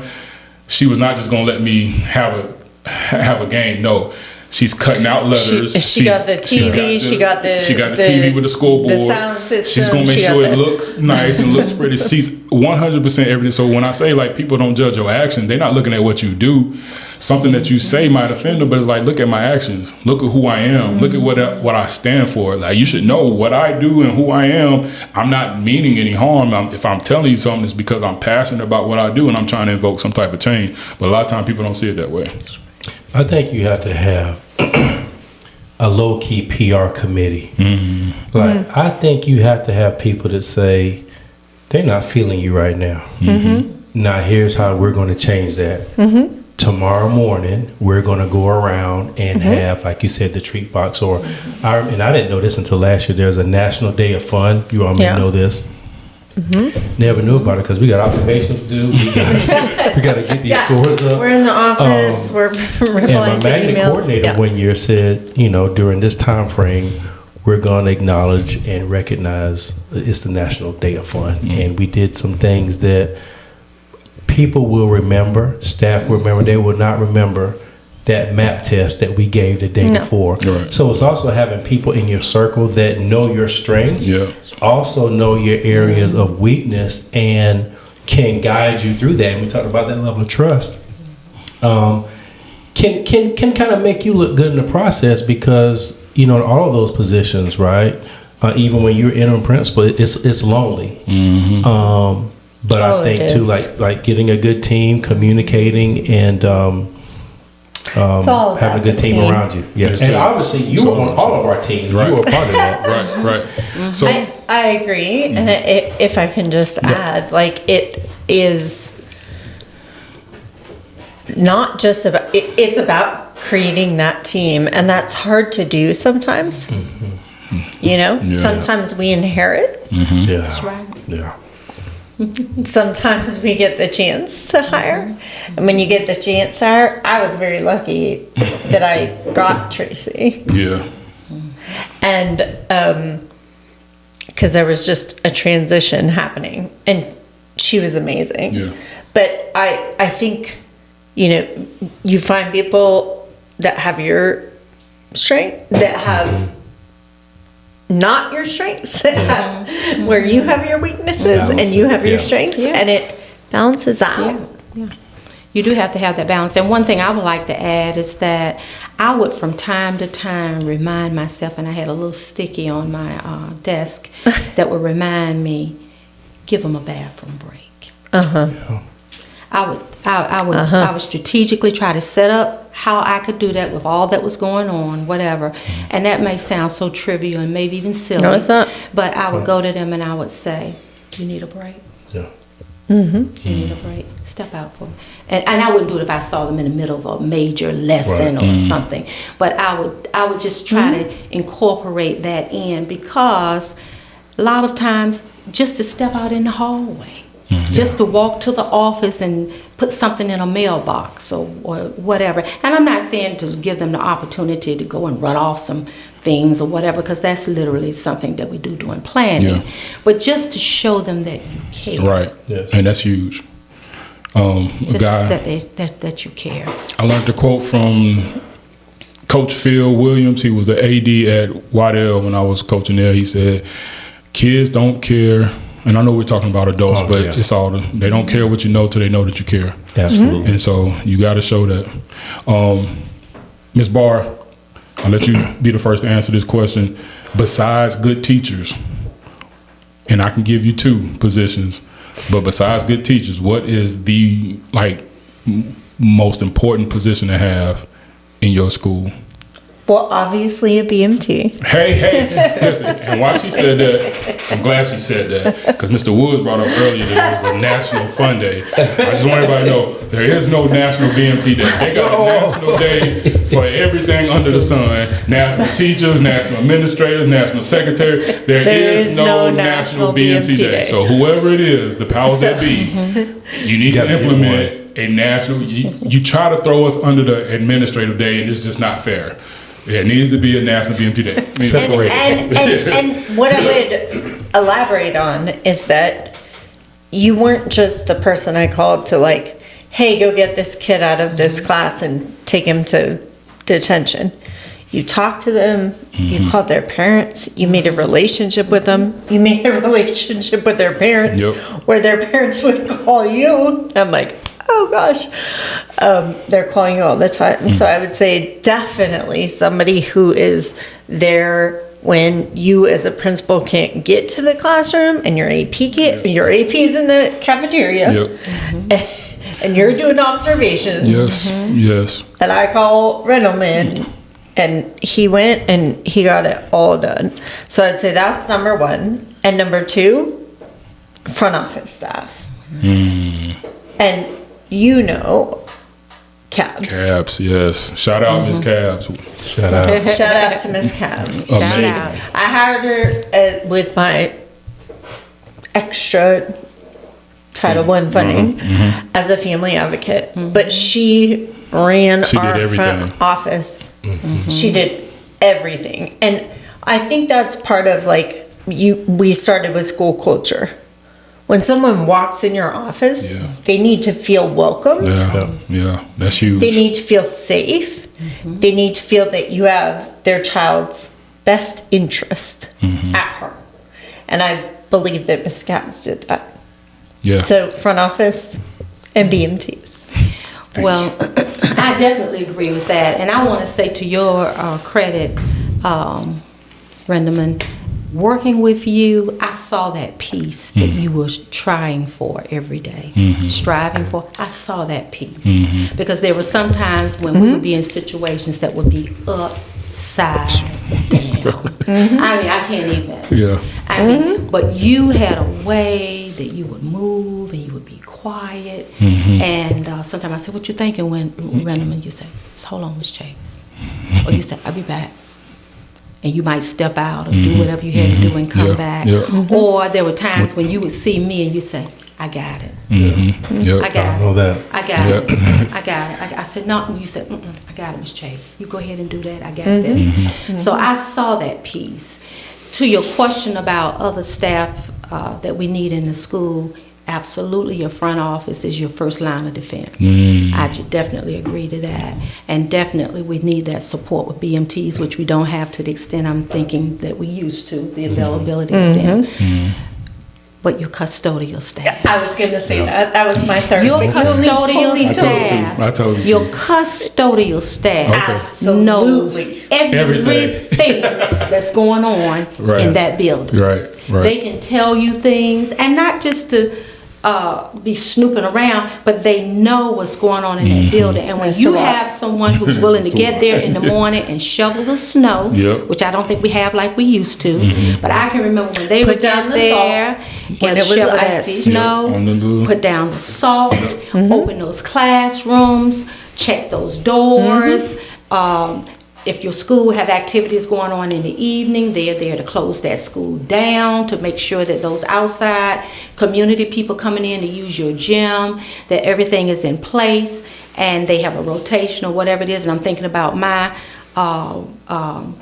she was not just gonna let me have a game. No, she's cutting out letters. She got the TV. She got the TV with the scoreboard. The sound system. She's gonna make sure it looks nice and looks pretty. She's 100% everything. So when I say like people don't judge your actions, they're not looking at what you do. Something that you say might offend them, but it's like, look at my actions. Look at who I am. Look at what I stand for. Like you should know what I do and who I am. I'm not meaning any harm. If I'm telling you something, it's because I'm passionate about what I do and I'm trying to invoke some type of change. But a lot of times people don't see it that way. I think you have to have a low-key PR committee. Like I think you have to have people that say they're not feeling you right now. Now here's how we're going to change that. Tomorrow morning, we're going to go around and have, like you said, the treat box. And I didn't know this until last year. There's a National Day of Fun. You all may know this. Never knew about it because we got observations to do. We got to get these scores up. We're in the office. We're replying and my to magnet emails. coordinator one year said, during this time frame, we're going to acknowledge and recognize it's the National Day of Fun. And we did some things that people will remember, staff will remember. They will not remember that map test that we gave the day before. Right. So it's also having people in your circle that know your strengths, also know your areas of weakness, and can guide you through that. And we talked about that level of trust. Can kind of make you look good in the process because in all of those positions, right? Even when you're interim principal, it's lonely. But I think too, like getting a good team, communicating, and having a good team around you. Yeah, and obviously you were on all of our teams. Right. You were a part of that. Right. So I agree, and if I can just add, like it is not just about it's about creating that team, and that's hard to do sometimes. Sometimes we inherit. Yeah, That's right. Yeah. Sometimes we get the chance to hire. And when you get the chance to hire, I was very lucky that I got Tracy. Yeah. And because there was just a transition happening, and she was amazing. Yeah. But I think, you find people that have your strength, that have not your strengths, where you have your weaknesses and you have your strengths, and it balances out. Yeah. You do have to have that balance. And one thing I would like to add is that I would from time to time remind myself, and I had a little sticky on my desk that would remind me, give them a bathroom break. I would strategically try to set up how I could do that with all that was going on, whatever. And that may sound so trivial and maybe even silly. No, it's not. But I would go to them and I would say, you need a break? Yeah. You need a break? Step out for it. And I wouldn't do it if I saw them in the middle of a major lesson or something. But I would just try to incorporate that in, because a lot of times just to step out in the hallway, just to walk to the office and put something in a mailbox or whatever. And I'm not saying to give them the opportunity to go and run off some things or whatever, because that's literally something that we do during planning. Yeah. But just to show them that you care. Right. Yes. And that's huge. Just Guy, that you care. I learned a quote from Coach Phil Williams. He was the AD at Waddell when I was coaching there. He said, kids don't care. And I know we're talking about adults, but it's all, they don't care what you know till they know that you care. Absolutely. And so you got to show that. Ms. Barr, I'll let you be the first to answer this question. Besides good teachers, and I can give you two positions, but besides good teachers, what is the most important position to have in your school? Well, obviously a BMT. Hey, listen, and why she said that, I'm glad she said that, because Mr. Woods brought up earlier that there was a National Fun Day. I just want everybody to know, there is no National BMT Day. They got a national day for everything under the sun. National teachers, national administrators, national secretary. There is no National BMT Day. So whoever it is, the powers that be, you need to implement a national, you try to throw us under the administrative day, and it's just not fair. There needs to be a National BMT Day. And what I would elaborate on is that you weren't just the person I called to like, hey, go get this kid out of this class and take him to detention. You talked to them, you called their parents, you made a relationship with them, you made a relationship with their parents, where their parents would call you. I'm like, oh gosh, they're calling you all the time. So I would say definitely somebody who is there when you as a principal can't get to the classroom and your AP's in the cafeteria and you're doing observations. Yes. And I call Rendleman and he went and he got it all done. So I'd say that's number one. And number two, front office staff. And you know, Cabs. Cabs, yes. Shout out Miss Cabs. Shout out. Shout out to Miss Cabs. Amazing. I hired her with my extra Title I funding as a family advocate, but she ran our front office. She did everything, and I think that's part of like we started with school culture. When someone walks in your office, they need to feel welcomed. Yeah, that's huge. They need to feel safe. They need to feel that you have their child's best interest at heart. And I believe that Ms. Cabs did that. Yeah. So front office and BMTs. Well, I definitely agree with that. And I want to say to your credit, Rendleman, working with you, I saw that piece that you were trying for every day, striving for. I saw that piece. Because there were some times when we would be in situations that would be upside down. I mean, I can't even. Yeah. I mean, but you had a way that you would move and you would be quiet. And sometimes I said, what you thinking when Rendleman? You say, hold on, Miss Chase. Or you say, I'll be back. And you might step out or do whatever you had to do and come back. Or there were times when you would see me and you say, I got it. I got it. know that. I got it. I got it. I said, no. You said, I got it, Miss Chase. You go ahead and do that. I got this. So I saw that piece. To your question about other staff that we need in the school, absolutely your front office is your first line of defense. I definitely agree to that. And definitely we need that support with BMTs, which we don't have to the extent I'm thinking that we used to, the availability of them. But your custodial staff. I was going to say that. That was my third. Your custodial staff. I told you. Your custodial staff knows Absolutely. everything that's going on in that building. Right. They can tell you things, and not just to be snooping around, but they know what's going on in that building. And when you have someone who's willing to get there in the morning and shovel the snow, which I don't think we have like we used to, but I can remember when they would get there and shovel that snow, put down the salt, open those classrooms, check those doors. If your school have activities going on in the evening, they're there to close that school down, to make sure that those outside community people coming in to use your gym, that everything is in place, and they have a rotation or whatever it is. And I'm thinking about my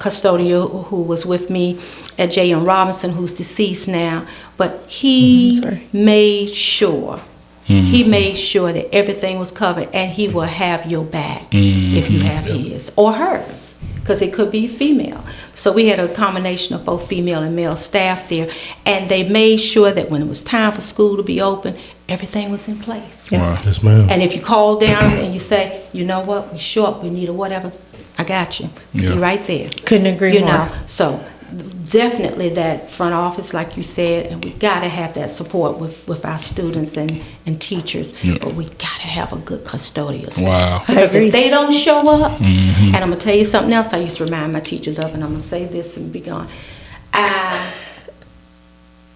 custodian who was with me at J.M. Robinson, who's deceased now, but he made sure. He made sure that everything was covered, and he will have your back if you have his or hers, because it could be female. So we had a combination of both female and male staff there, and they made sure that when it was time for school to be open, everything was in place. Wow. Yes, ma'am. And if you call down and you say, you know what, we short, we need a whatever, I got you. You're right there. Couldn't agree more. So definitely that front office, like you said, and we got to have that support with our students and teachers. Yeah. But we got to have a good custodial staff. Wow. Because agree. if they don't show up, and I'm going to tell you something else I used to remind my teachers of, and I'm going to say this and be gone. I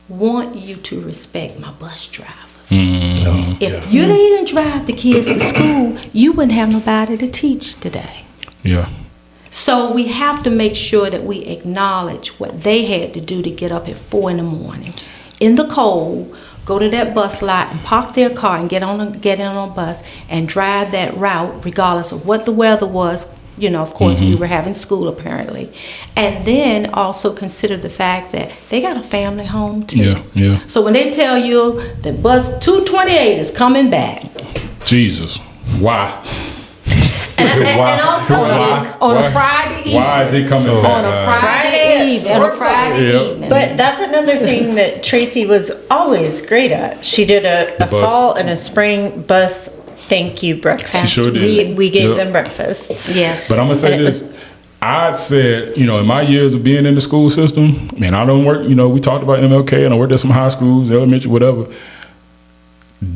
want you to respect my bus drivers. If you didn't drive the kids to school, you wouldn't have nobody to teach today. Yeah. So we have to make sure that we acknowledge what they had to do to get up at 4 in the morning in the cold, go to that bus lot and park their car and get in on a bus and drive that route regardless of what the weather was. You know, of course, we were having school apparently. And then also consider the fact that they got a family home too. Yeah, yeah. So when they tell you that bus 228 is coming back, Jesus. Why? and I'll tell Why? you, on Why? a Friday evening. Why is it coming On back? a Friday evening. On a Friday Yeah. evening. But that's another thing that Tracy was always great at. She did a bus. fall and a spring bus thank you breakfast. She sure did. We gave Yep. them breakfast. Yes. But I'm gonna say And it this. I said, you know, in my years of being in the school system, man, I don't work, you know, we talked about MLK and I worked at some high schools, elementary, whatever.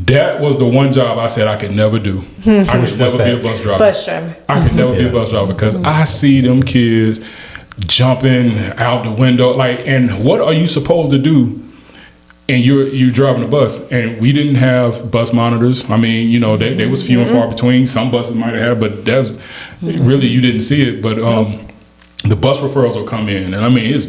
That was the one job I said I could never do. I could never be a bus driver. Bus driver. I could never be a bus driver because I see them kids jumping out the window. Like, and what are you supposed to do? And you're driving a bus, and we didn't have bus monitors. I mean, you know, they was few and far between. Some buses might have, but that's really you didn't see it. But the bus referrals will come in, and I mean, it's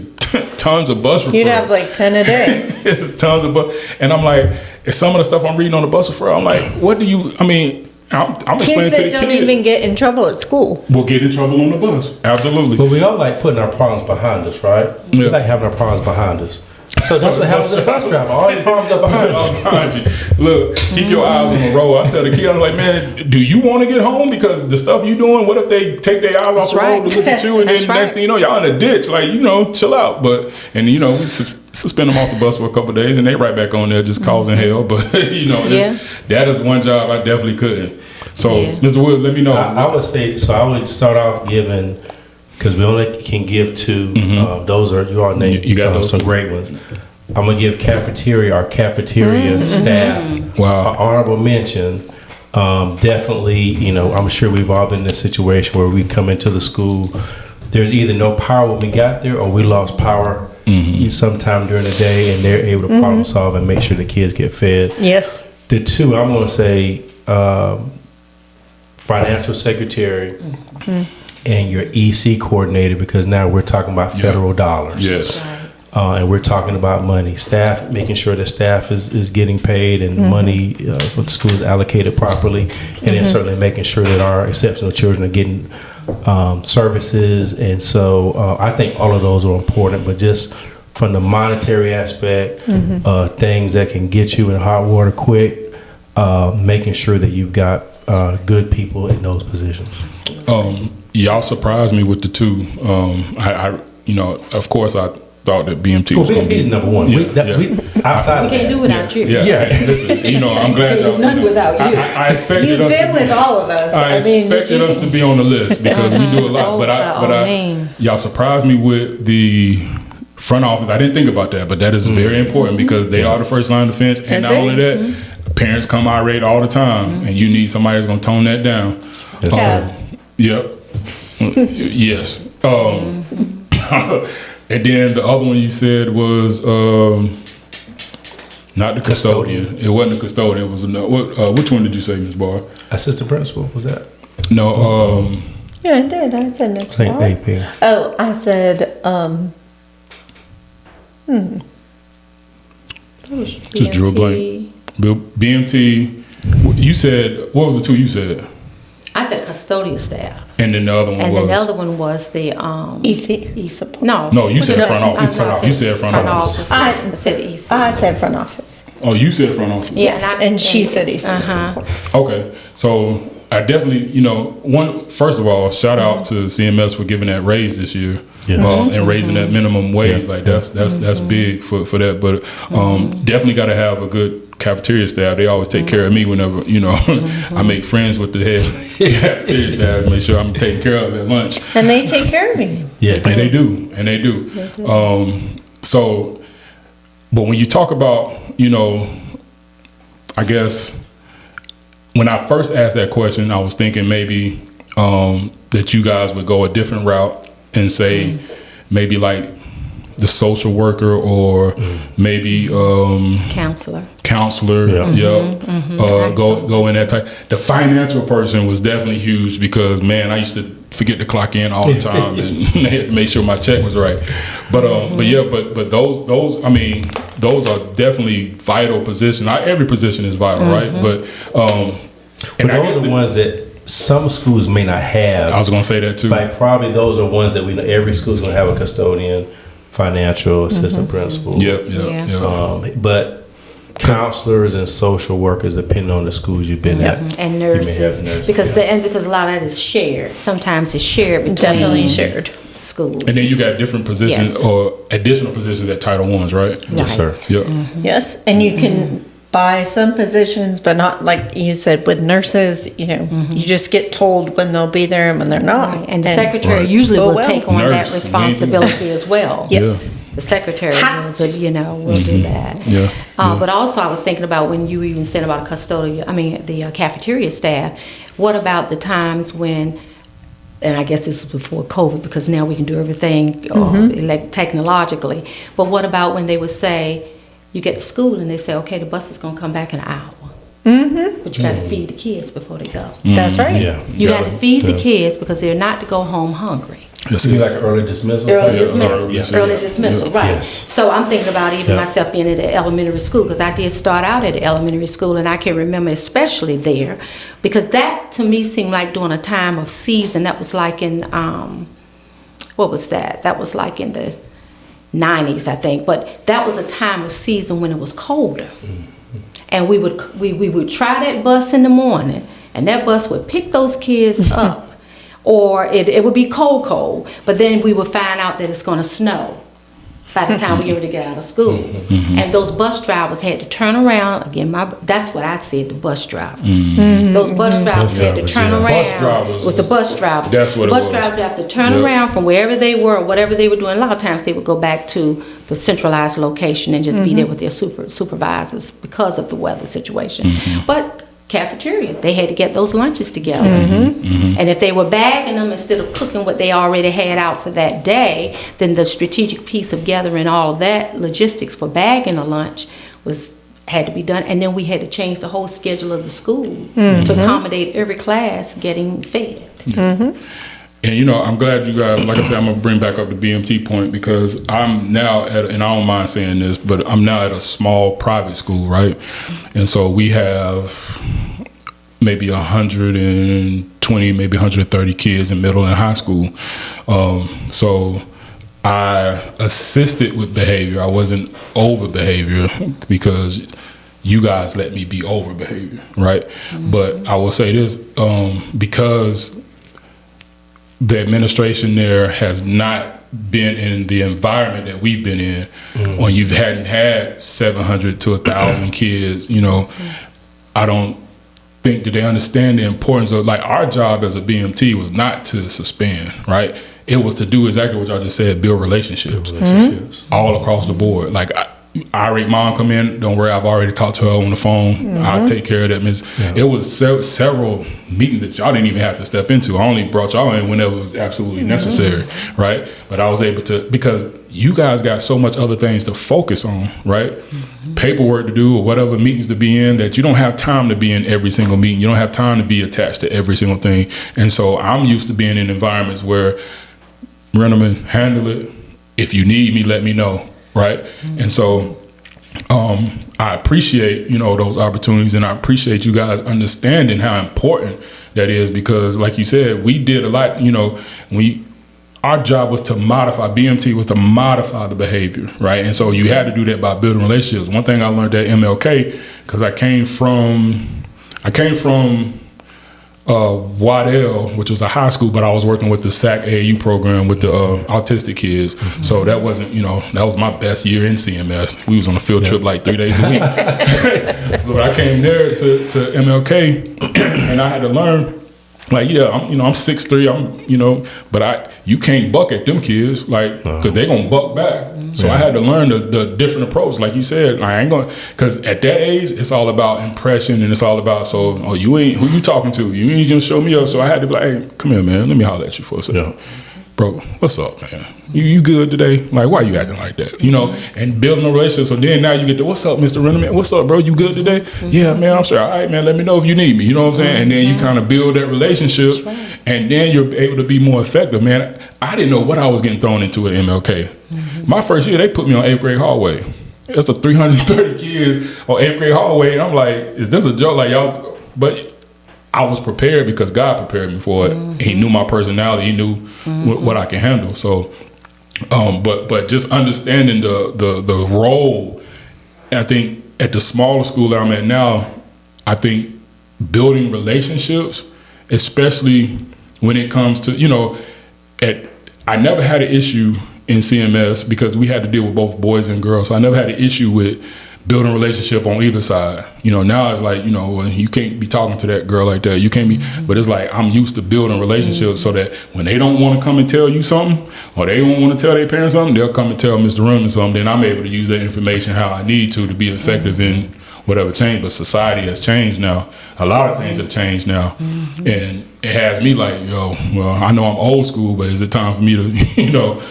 tons of bus referrals. You'd have like 10 a day. It's tons of bus, and I'm like, some of the stuff I'm reading on the bus referral, I'm like, what do you? I mean, I'm explaining Kids to the that don't kids. even get in trouble at school. We'll get in trouble on the bus. Absolutely. But we all like putting our problems behind us, right? We Yeah. like having our problems behind us. So that's what happens with the bus driver. All your problems are behind All you. behind you. Look, keep your eyes on the road. I tell the kid, I'm like, man, do you want to get home? Because the stuff you doing, what if they take their eyes off the road to look at you, and That's then right. next thing you know, y'all in a ditch. Like, you know, chill out. But, and you know, we suspend them off the bus for a couple of days, and they right back on there just causing hell. But, you know, that is one job I definitely couldn't. So, Yeah. Mr. Wood, let me know. I would say, so I would start off giving, because we only can give two. Those are, you all named You got those some two. great ones. I'm going to give our cafeteria staff Wow. an honorable mention. Definitely, you know, I'm sure we've all been in a situation where we come into the school, there's either no power when we got there or we lost power sometime during the day, and they're able to problem solve and make sure the kids get fed. Yes. The two, I'm going to say financial secretary and your EC coordinator, because now we're talking about federal dollars. Yes. And we're talking about money. Staff, making sure that staff is getting paid and money for the school is allocated properly. And then certainly making sure that our exceptional children are getting services. And so I think all of those are important, but just from the monetary aspect, things that can get you in hot water quick, making sure that you've got good people in those positions. Y'all surprised me with the two. I you know, of course, I thought that BMT was going to BMT be is number one. Yeah, Outside We of can't that. do without you. Yeah. Listen, you know, I'm glad y'all. None without you. I expected You've us been to with all of us. I expected us to be on the list because we do a lot. But By all I means. y'all surprised me with the front office. I didn't think about that, but that is very important because they are the first line of defense. And That's not it. only that, parents come irate all the time, and you need somebody that's going to tone that down. Yes, sir. Yep. Yes. And then the other one you said was not the custodian. It wasn't the custodian. It was another. Which one did you say, Ms. Barr? Assistant principal, was that? No. Yeah, I did. I said Miss I think Wall. AP. Oh, I said, Just drew a blank. BMT. You said, what was the two you said? I said custodial staff. And then the other one And was. then the other one was the EC support. no. No, you said No, front office. I'm sorry, Front office. You said front office. I said EC. I said front office. Oh, you said front office. Yes, and she said EC Uh-huh. support. Okay, so I definitely, you know, first of all, shout out to CMS for giving that raise this year. Yes. And raising that minimum wage, Yeah. like that's big for that. But definitely got to have a good cafeteria staff, they always take care of me whenever, you know, I make friends with the head cafeteria staff, make sure I'm taken care of at lunch. And they take care of me. Yes. And they do. So, but when you talk about, you know, I guess when I first asked that question, I was thinking maybe that you guys would go a different route and say maybe like the social worker or maybe Counselor. Go in that type. The financial person was definitely huge because man, I used to forget to clock in all the time and make sure my check was right. But those I mean those are definitely vital positions. Not every position is vital, right? But And those are the ones that some schools may not have. I was going to say that too. Like probably those are ones that we know every school's going to have a custodian, financial assistant principal. But counselors and social workers, depending on the schools you've been at, And you may have nurses, because a lot of that is shared. Sometimes it's shared between Definitely shared. schools. And then you got different positions Yes. or additional positions at Title I's, right? Yes, sir. Yep. Yes, and you can buy some positions, but not like you said with nurses. You know, you just get told when they'll be there and when they're not. Right. And the secretary Right. usually Oh, will well. take on Nurse, that responsibility as well. Yes. The secretary Has will, will do that. Yeah. But also, I was thinking about when you even said about the cafeteria staff. What about the times when, and I guess this was before COVID because now we can do everything technologically. But what about when they would say, you get to school and they say, okay, the bus is going to come back in an hour. But you got to feed the kids before they go. That's right. Yeah. You got to feed the Yeah. kids because they're not to go home hungry. Yes, It'd be like an early dismissal. Early type? dismissal. Yeah. Early dismissal, right. Yes. So I'm thinking about even Yeah. myself being at an elementary school because I did start out at an elementary school and I can remember especially there because that to me seemed like during a time of season. That was like in, what was that? That was like in the 90s, I think. But that was a time of season when it was colder. And we would try that bus in the morning and that bus would pick those kids up. Or it would be cold, but then we would find out that it's going to snow by the time we get ready to get out of school. And those bus drivers had to turn around. Again, that's what I said, the bus drivers. Those bus drivers had to drivers, turn yeah. around. Bus drivers was the bus drivers. That's what it bus was. drivers have to turn Yep. around from wherever they were or whatever they were doing. A lot of times they would go back to the centralized location and just be there with their supervisors because of the weather situation. But cafeteria, they had to get those lunches together. And if they were bagging them instead of cooking what they already had out for that day, then the strategic piece of gathering all of that logistics for bagging a lunch had to be done. And then we had to change the whole schedule of the school to accommodate every class getting fed. And you know, I'm glad you guys, like I said, I'm gonna bring back up the BMT point because I'm now and I don't mind saying this, but I'm now at a small private school, right? And so we have maybe 120, maybe 130 kids in middle and high school. So I assisted with behavior. I wasn't over behavior because you guys let me be over behavior, right? But I will say this, because the administration there has not been in the environment that we've been in when you hadn't had 700 to 1,000 kids, you know, I don't think that they understand the importance of, like, our job as a BMT was not to suspend, right? It was to do exactly what y'all just said, build relationships all across the board. Like, irate mom come in, don't worry, I've already talked to her on the phone. I'll take care of that, miss. It was several meetings that y'all didn't even have to step into. I only brought y'all in whenever it was absolutely necessary, right? But I was able to, because you guys got so much other things to focus on, right? Paperwork to do or whatever meetings to be in that you don't have time to be in every single meeting. You don't have time to be attached to every single thing. And so I'm used to being in environments where, Rennerman, handle it. If you need me, let me know. Right. And so I appreciate, you know, those opportunities, and I appreciate you guys understanding how important that is, because like you said, we did a lot, you know, our job was to modify, BMT was to modify the behavior. Right. And so you had to do that by building relationships. One thing I learned at MLK, because I came from Waddell, which was a high school, but I was working with the SAC AAU program with the autistic kids. So that wasn't, that was my best year in CMS. We was on a field trip like 3 days a week. So I came there to MLK, and I had to learn. Like, I'm 6'3", but you can't buck at them kids, like, cause they gonna buck back. So I had to learn the different approach. Like you said, I ain't gonna, cause at that age, it's all about impression, and it's all about, who you talking to? You ain't gonna show me up. So I had to be like, hey, come here, man, let me holler at you for a second. Bro, what's up, man? You good today? Like, why you acting like that? And building a relationship. So then now you get to, what's up, Mr. Rennerman? What's up, bro? You good today? Yeah, man, I'm sure. All right, man, let me know if you need me. You know what I'm saying? And then you kind of build that relationship, and then you're able to be more effective, man. I didn't know what I was getting thrown into at MLK. My first year, they put me on 8th grade hallway. That's a 330 kids on 8th grade hallway. And I'm like, is this a joke? Like, y'all, but I was prepared because God prepared me for it. He knew my personality. He knew what I can handle. So, but just understanding the role, I think at the smaller school that I'm at now, I think building relationships, especially when it comes to, I never had an issue in CMS because we had to deal with both boys and girls. So I never had an issue with building a relationship on either side. Now it's like, you can't be talking to that girl like that. You can't be, but it's like, I'm used to building relationships so that when they don't want to come and tell you something, or they don't want to tell their parents something, they'll come and tell Mr. Rennerman something. Then I'm able to use that information how I need to be effective in whatever change. But society has changed now. A lot of things have changed now. And it has me like, well, I know I'm old school, but is it time for me to,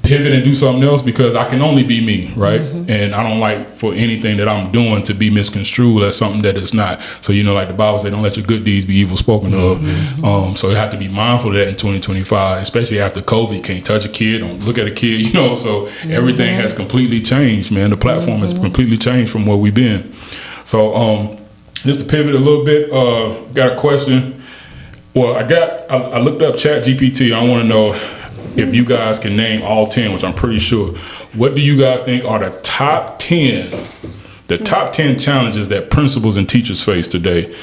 pivot and do something else, because I can only be me, right? And I don't like for anything that I'm doing to be misconstrued as something that it's not. So like the Bible says, don't let your good deeds be evil spoken of. So you have to be mindful of that in 2025, especially after COVID. You can't touch a kid, don't look at a kid, so everything has completely changed, man. The platform has completely changed from where we've been. So just to pivot a little bit, got a question. Well, I looked up ChatGPT. I want to know if you guys can name all 10, which I'm pretty sure. What do you guys think are the top 10 challenges that principals and teachers face today?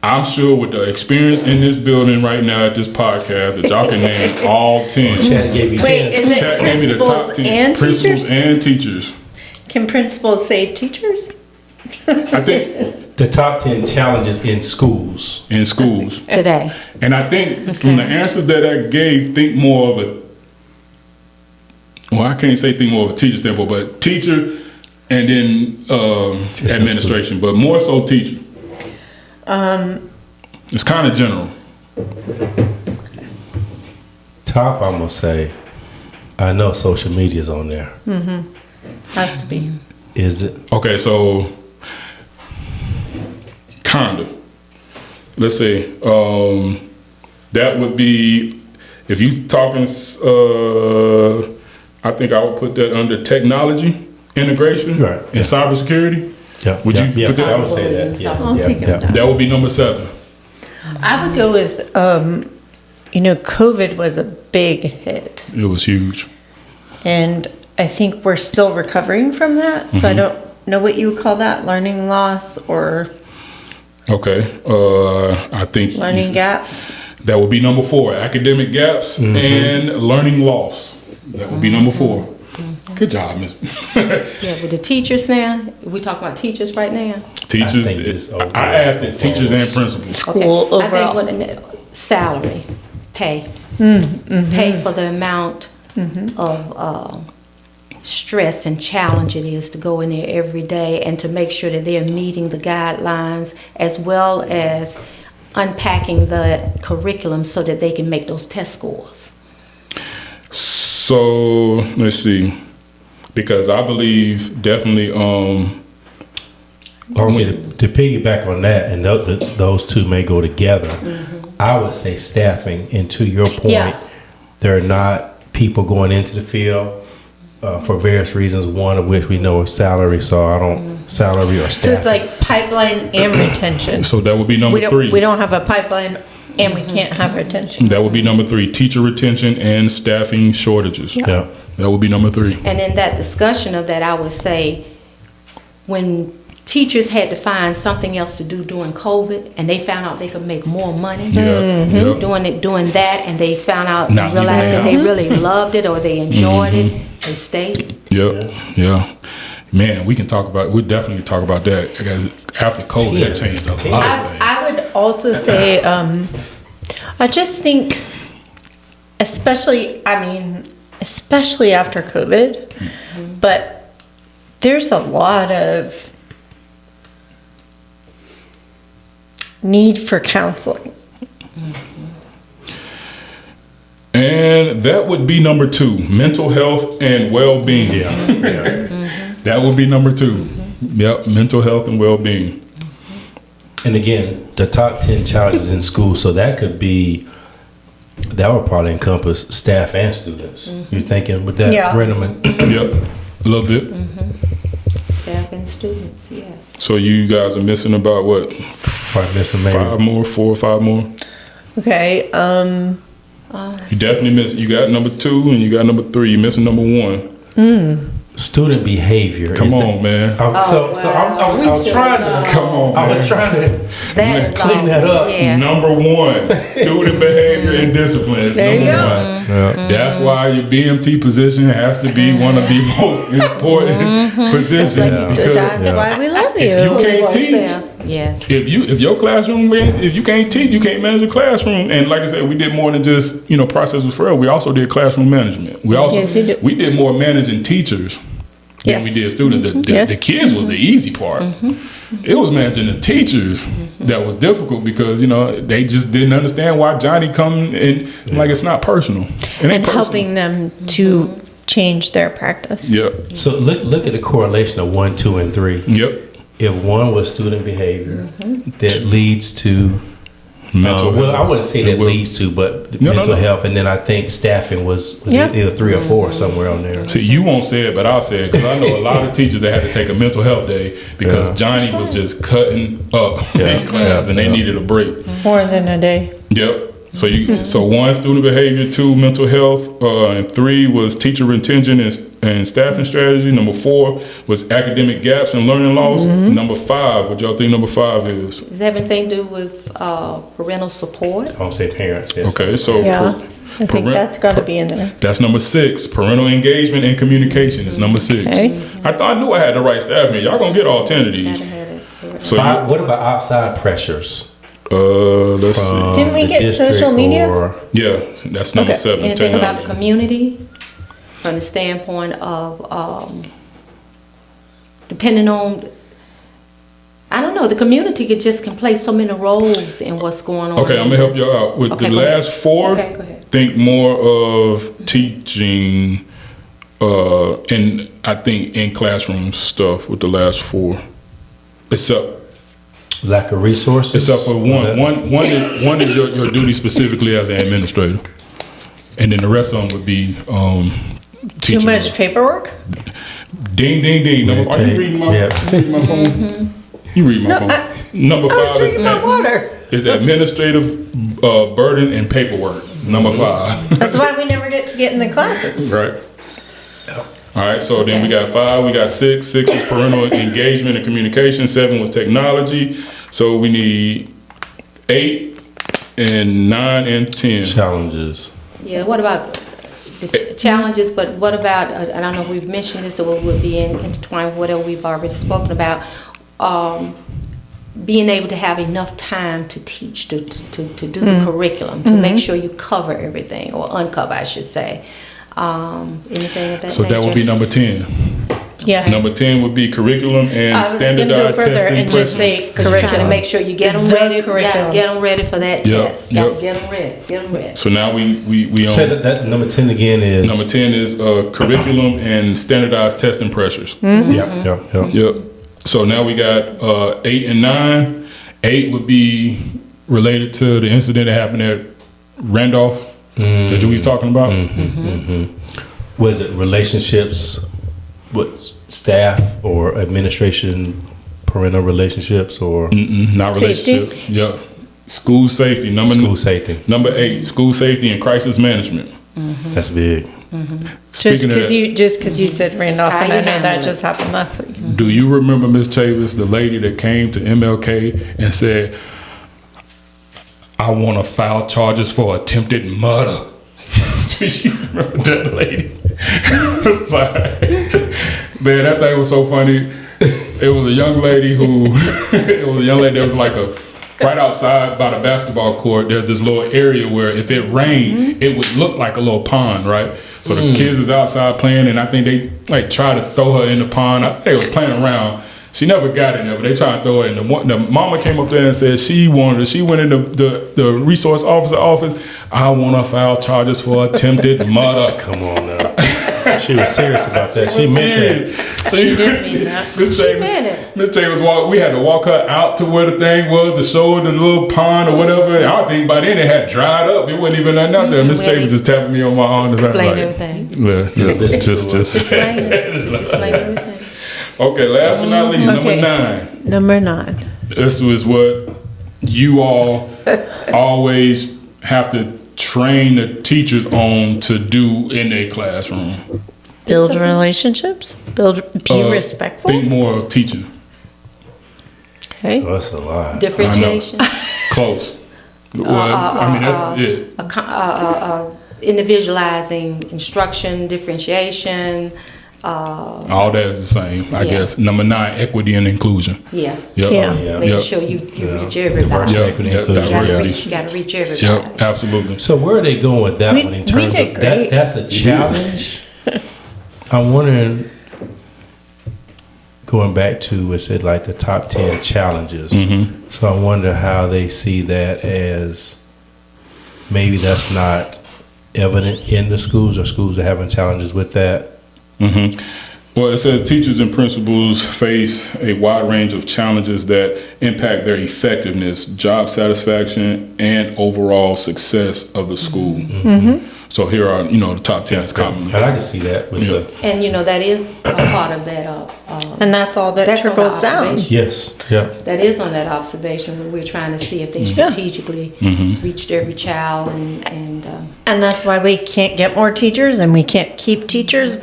I'm sure with the experience in this building right now at this podcast that y'all can name all 10. Chat gave you 10. Wait, is it Chat gave me the top 10. and Principals teachers? and teachers. Can principals say teachers? I think The top 10 challenges in schools. Today. And I think from the answers that I gave, think more of I can't say think more of a teacher standpoint, but teacher and then administration, but more so teacher. It's kind of general. Top, I'm going to say, I know social media's on there. Has to be. Is it? Okay, so kinda. Let's say that would be, if you talking, I think I would put that under technology integration Right. and cybersecurity. Yeah. Would you put that? I would say that. Yes. I'll take it down. That would be number 7. I would go with, COVID was a big hit. It was huge. And I think we're still recovering from that. So I don't know what you would call that, learning loss or Okay, I think learning gaps. that would be number 4. Academic gaps and learning loss. That would be number 4. Good job, Miss. Yeah, with the teachers now, we talk about teachers right now. Teachers. I think it's I overall. asked it teachers and principals. School I overall. think salary, pay. Pay for the amount of stress and challenge it is to go in there every day and to make sure that they're meeting the guidelines as well as unpacking the curriculum so that they can make those test scores. So let's see, because I believe definitely. To piggyback on that, and those two may go together, I would say staffing. And to your point, Yeah. there are not people going into the field for various reasons. One of which we know is salary. So I don't salary or So staffing. it's like pipeline and retention. So that would be number 3. We don't have a pipeline and we can't have retention. That would be number 3. Teacher retention and staffing shortages. Yeah. That would be number 3. And in that discussion of that, I would say when teachers had to find something else to do during COVID, and they found out they could make more money Yeah. doing that, and they found out, Not realized that they leaving the really loved it or they enjoyed it. They stayed. Yep. Yeah. Man, we can talk about. We definitely talk about that because after COVID, that changed a lot of things. I would also say, I just think, especially after COVID, but there's a lot of need for counseling. And that would be number 2, mental health and well-being. Yeah. That would be number 2. Yep, mental health and well-being. And again, the top 10 challenges in school, so that would probably encompass staff and students. You're thinking with that, Yeah. Brenneman? Yep, a little bit. Staff and students, yes. So you guys are missing about what? Probably missing maybe 4 or 5 more? Okay. You definitely miss. You got number 2 and you got number 3. You're missing number 1. student behavior. Come on, man. I was trying to. Come on, I was man. trying to That is clean all. that up. Yeah. Number 1, student behavior and discipline is There you number go. 1. That's why your BMT position has to be one of the most important positions because That's why we love you. if you can't teach, Yes. if your classroom, if you can't teach, you can't manage a classroom. And like I said, we did more than just process referral. We also did classroom management. We also Yes, you did. we did more managing teachers than Yes. we did students. Yes. The kids was the easy part. It was managing the teachers that was difficult because they just didn't understand why Johnny come and like it's not personal. It ain't And personal. helping them to change their practice. Yep. So look at the correlation of 1, 2, and 3. Yep. If 1 was student behavior, that leads to Mental well, health. I wouldn't say It that will. leads to, but No, mental no. health, and then I think staffing was Yeah. either 3 or 4 somewhere on there. See, you won't say it, but I'll say it because I know a lot of teachers that had to take a mental health day because Yeah. Johnny was just cutting up in class and they needed a break. More than a day. Yep. So 1, student behavior, 2, mental health, and 3 was teacher retention and staffing strategy. Number 4 was academic gaps and learning loss. Number 5, what y'all think number 5 is? Does everything do with parental support? I don't say parents. Yes. Okay, so Yeah. I think parent- that's got to be in there. that's number 6. Parental engagement and communication is number 6. Okay. I knew I had the right staff here. Y'all gonna get all 10 of these. So What about outside pressures? let's see. from Didn't we the get district social media? or- Yeah, that's number Okay. 7. Anything about the technology. community from the standpoint of depending on, I don't know, the community can play so many roles in what's going on. Okay, I'm gonna help y'all out with Okay, the go ahead. last 4. Okay, go ahead. Think more of teaching, and I think in classroom stuff with the last 4. lack of resources? Except for one. One is your duty specifically as an administrator, and then the rest of them would be Too teaching. much paperwork? Ding, ding, ding. Red Are you tape. reading my? Yeah. You reading my phone? You read my phone. Number I was 5 drinking my water. is administrative burden and paperwork. Number 5. That's why we never get to get in the classes. Right. All right, so then we got 5, we got 6. 6 was parental engagement and communication. 7 was technology. So we need 8 and 9 and 10. Challenges. Yeah, what about the challenges, but what about, I don't know if we've mentioned this or we'll be intertwined with whatever we've already spoken about, being able to have enough time to teach, to do the curriculum, to make sure you cover everything, or uncover, I should say. Anything of that So that would be nature? number 10. Yeah. Number 10 would be curriculum I and was gonna go standardized further testing and just questions. say 'Cause you're trying to curriculum. make sure you get them The ready, curriculum. get them ready for that Yep, test. Gotta yep. get them ready, get them ready. So now we Say on that number 10 again is. number 10 is curriculum and standardized testing pressures. Yep. Yep. So now we got 8 and 9. 8 would be related to the incident that happened at Randolph that you was talking about. Was it relationships with staff or administration, parental relationships, or Not Safety? relationship. Yep. School safety. school safety? Number 8, school safety and crisis management. That's big. Just Speaking of because that- you said Randolph, How and you I know handle that it. just happened last week. Do you remember Miss Chavis, the lady that came to MLK and said, I want to file charges for attempted murder? Do you remember that lady? It's like, man, that thing was so funny. It was a young lady that was like right outside by the basketball court. There's this little area where if it rained, it would look like a little pond, right? So the kids is outside playing, and I think they like try to throw her in the pond. I think they was playing around. She never got in there, but they tried to throw her in. The mama came up there and said she went in the resource officer office. I want to file charges for attempted murder. Come on now. She was serious about that. She meant that. She did mean that. Miss Chavis, we had to walk her out to where the thing was to show her the little pond or whatever. I think by then it had dried up. It wasn't even nothing out there. Miss Chavis is tapping me on my arm. Explain everything. Just Explain everything. Okay, last but not least, number 9. Number 9. This was what you all always have to train the teachers on to do in their classroom. Build relationships. Be respectful. Think more of teaching. Okay. Oh, that's a lot. Differentiation. Close. I mean, that's it. Individualizing instruction, differentiation. All that is the same, I Yeah. guess. Number 9, equity and inclusion. Yeah. Yep. Yeah. Making sure you reach everybody. Diversity, equity, inclusion. Diversity. You got to reach everybody. Yep, absolutely. So where are they going with that We- one in we terms did of that? great. That's a challenge. I'm wondering, going back to was it like the top 10 challenges? So I wonder how they see that as maybe that's not evident in the schools or schools are having challenges with that. Well, it says teachers and principals face a wide range of challenges that impact their effectiveness, job satisfaction, and overall success of the school. So here are, the top 10 is common. And I can see that with the And that is a part of that. And that's all that That's on the trickles down. observation. yes, yeah. That is on that observation when we're trying to see if they strategically reached every child and And that's why we can't get more teachers and we can't keep teachers.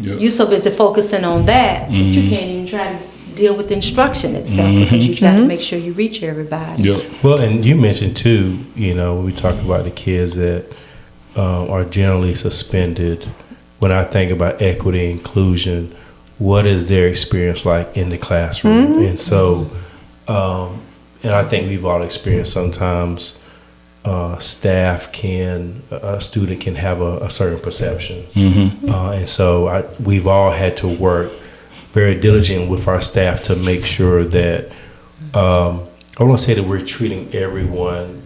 you're so busy focusing on that that you can't even try to deal with instruction itself because you got to make sure you reach everybody. Yep. Well, and you mentioned too, when we talk about the kids that are generally suspended, when I think about equity inclusion, what is their experience like in the classroom? And so, and I think we've all experienced sometimes a student can have a certain perception. And so we've all had to work very diligent with our staff to make sure that, I want to say that we're treating everyone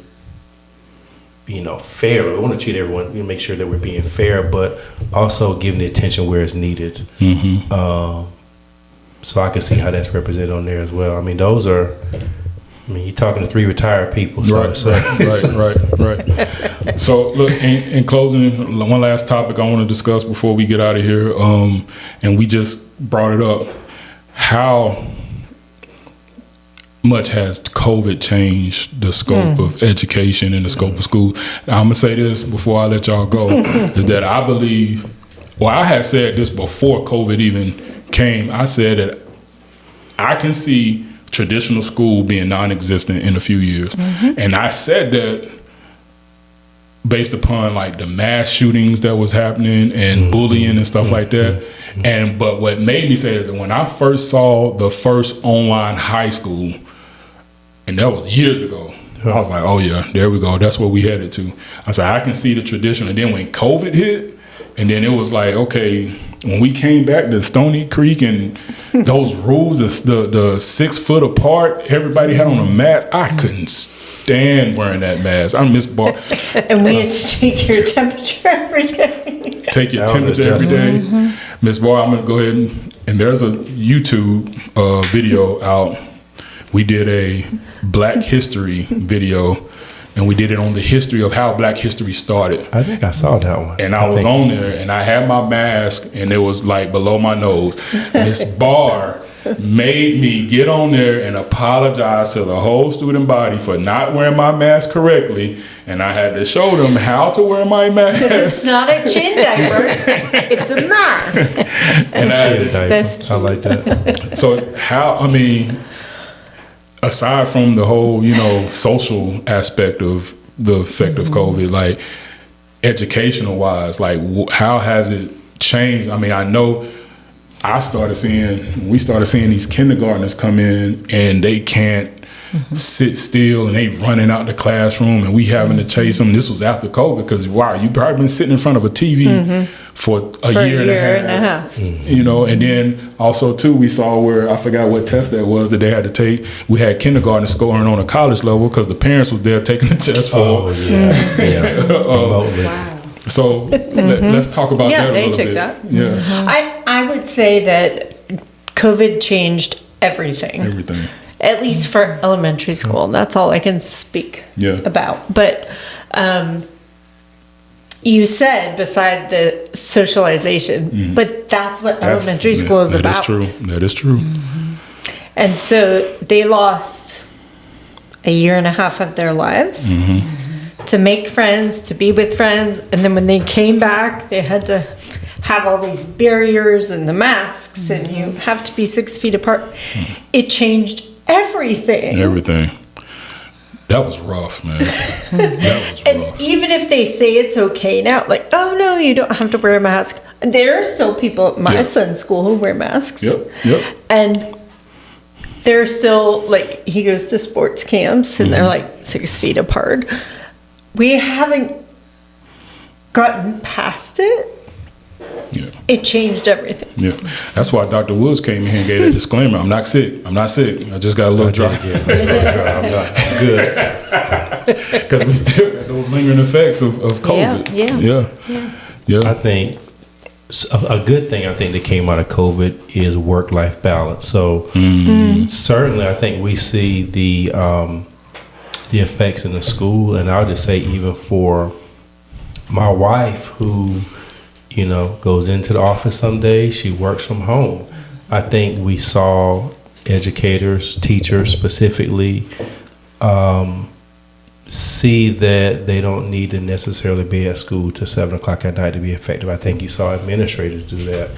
fair. We want to treat everyone, make sure that we're being fair, but also giving the attention where it's needed. So I can see how that's represented on there as well. I mean, those are, you're talking to 3 retired people. So Right. So, look, in closing, one last topic I want to discuss before we get out of here, and we just brought it up. How much has COVID changed the scope of education and the scope of school? I'm going to say this before I let y'all go, is that I believe, I had said this before COVID even came. I said that I can see traditional school being non-existent in a few years. And I said that based upon like the mass shootings that was happening and bullying and stuff like that. But what made me say is that when I first saw the first online high school, and that was years ago, I was like, oh yeah, there we go. That's what we headed to. I said, I can see the tradition. And then when COVID hit, and then it was like, okay, when we came back to Stony Creek and those rules, the 6 foot apart, everybody had on a mask. I couldn't stand wearing that mask. I miss Bar. And we had to take your temperature every day. Take your That was temperature every day. adjustment. Miss Bar, I'm going to go ahead and there's a YouTube video out. We did a Black History video, and we did it on the history of how Black History started. I think I saw that one. And I was on there, and I had my mask, and it was like below my nose. Miss Barr made me get on there and apologize to the whole student body for not wearing my mask correctly, and I had to show them how to wear my mask. It's not a chin diaper, it's a mask. And That's I like that. so how, I mean, aside from the whole, social aspect of the effect of COVID, like educational wise, like how has it changed? I mean, I know we started seeing these kindergartners come in and they can't sit still and they running out the classroom and we having to chase them. This was after COVID because you've probably been sitting in front of a TV for a year and a half. And then also too, we saw where, I forgot what test that was that they had to take. We had kindergartners scoring on a college level because the parents was there taking the test for Remotely. So let's talk about that a they little took bit. that. Yeah, I would say that COVID changed everything. everything. At least for elementary school. That's all I can speak about. But you said beside the socialization, but that's what elementary school is about. That is true. That is true. And so they lost a year and a half of their lives to make friends, to be with friends. And then when they came back, they had to have all these barriers and the masks, and you have to be 6 feet apart. It changed everything. Everything. That was rough, man. That was And rough. even if they say it's okay now, like, oh no, you don't have to wear a mask. There are still people at my son's school who wear masks. Yep. And they're still, like, he goes to sports camps and they're like 6 feet apart. We haven't gotten past it. Yeah. It changed everything. Yeah. That's why Dr. Woods came in here and gave that disclaimer. I'm not sick. I just got a little dry. I'm not good. Because we still got those lingering effects of COVID. Yeah. I think a good thing I think that came out of COVID is work-life balance. So certainly I think we see the effects in the school, and I'll just say even for my wife who goes into the office some days, she works from home. I think we saw educators, teachers specifically, see that they don't need to necessarily be at school till 7 o'clock at night to be effective. I think you saw administrators do that.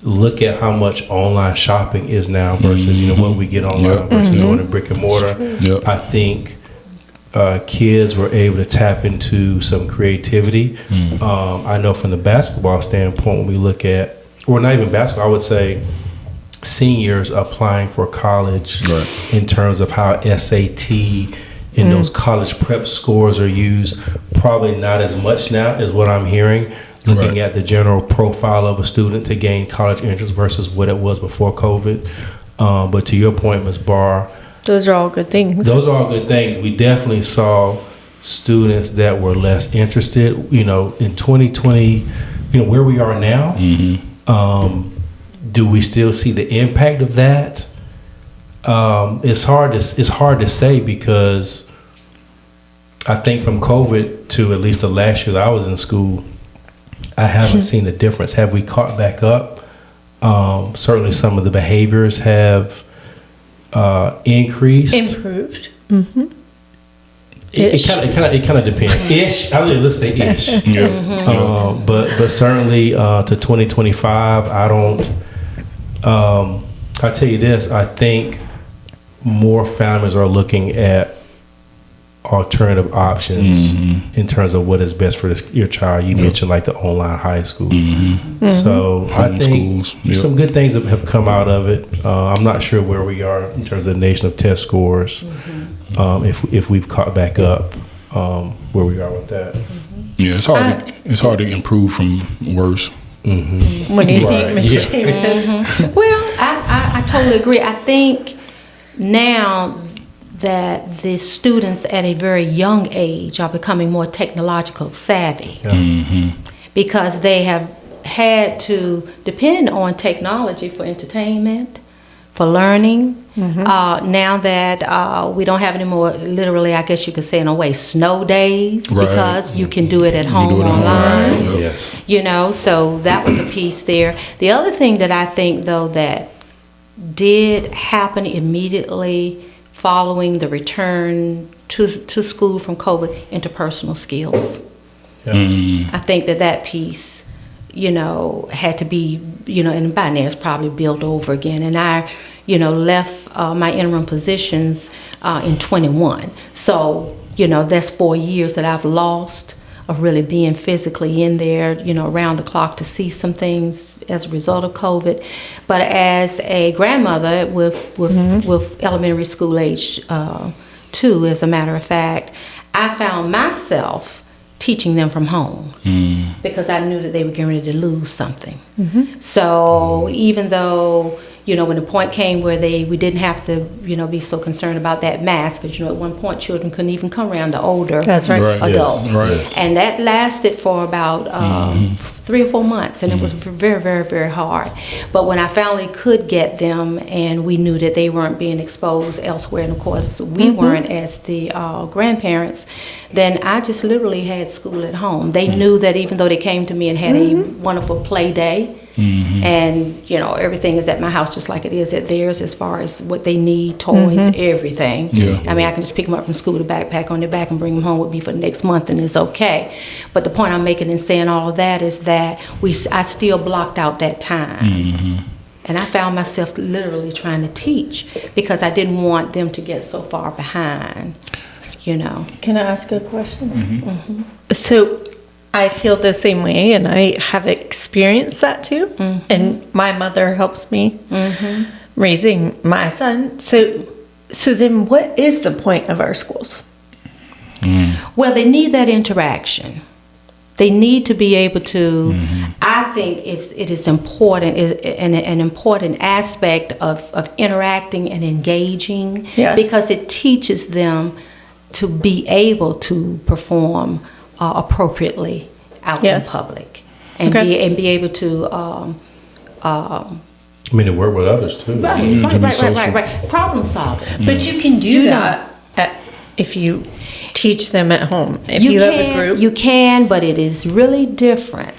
Look at how much online shopping is now versus what we get online versus going to brick and mortar. I think kids were able to tap into some creativity. I know from the basketball standpoint, when we look at, or not even basketball, I would say seniors applying for college in terms of how SAT and those college prep scores are used, probably not as much now as what I'm hearing. Looking at the general profile of a student to gain college interest versus what it was before COVID. But to your point, Ms. Barr, Those are all good things. those are all good things. We definitely saw students that were less interested. In 2020, where we are now, do we still see the impact of that? It's hard to say because I think from COVID to at least the last year that I was in school, I haven't seen a difference. Have we caught back up? Certainly some of the behaviors have increased. Improved. It kind of depends. Ish. Let's say ish. But certainly to 2025, I don't. I'll tell you this. I think more families are looking at alternative options in terms of what is best for your child. You mentioned like the online high school. So I think some good things have come out of it. I'm not sure where we are in terms of the nation of test scores. If we've caught back up where we are with that. Yeah, it's hard to improve from worse. What do you think, Ms. Davis? Well, I totally agree. I think now that the students at a very young age are becoming more technological savvy because they have had to depend on technology for entertainment, for learning. Now that we don't have any more, literally, I guess you could say in a way, snow days, Right. because you can do it at You home do it at home, online. right. Yep. Yes. You know, so that was a piece there. The other thing that I think, though, that did happen immediately following the return to school from COVID, interpersonal skills. I think that piece, you know, had to be, you know, and by now it's probably built over again. And I, you know, left my interim positions in 21. So, you know, that's 4 years that I've lost of really being physically in there, you know, around the clock to see some things as a result of COVID. But as a grandmother with elementary school age 2, as a matter of fact, I found myself teaching them from home because I knew that they were getting ready to lose something. So even though, you know, when the point came where we didn't have to, you know, be so concerned about that mask, because, you know, at one point children couldn't even come around the older That's right. Right. adults. Yes. Right. And that lasted for about 3 or 4 months, and it was very, very, very hard. But when I finally could get them, and we knew that they weren't being exposed elsewhere, and of course we weren't as the grandparents, then I just literally had school at home. They knew that even though they came to me and had a wonderful play day, and, you know, everything is at my house just like it is at theirs as far as what they need, toys, everything. Yeah. I mean, I can just pick them up from school, the backpack on their back, and bring them home with me for the next month, and it's okay. But the point I'm making in saying all of that is that I still blocked out that time. And I found myself literally trying to teach because I didn't want them to get so far behind, you know. Can I ask a question? So I feel the same way, and I have experienced that too. And my mother helps me raising my son. So then what is the point of our schools? Well, they need that interaction. They need to be able to, I think it is important, an important aspect of interacting and engaging, Yes. because it teaches them to be able to perform appropriately out Yes. in public, and Okay. be able to I mean, to work with others too. to be social. right. Problem solving. But you can do You know. that if you teach them at home. If you have a group. You can, but it is really different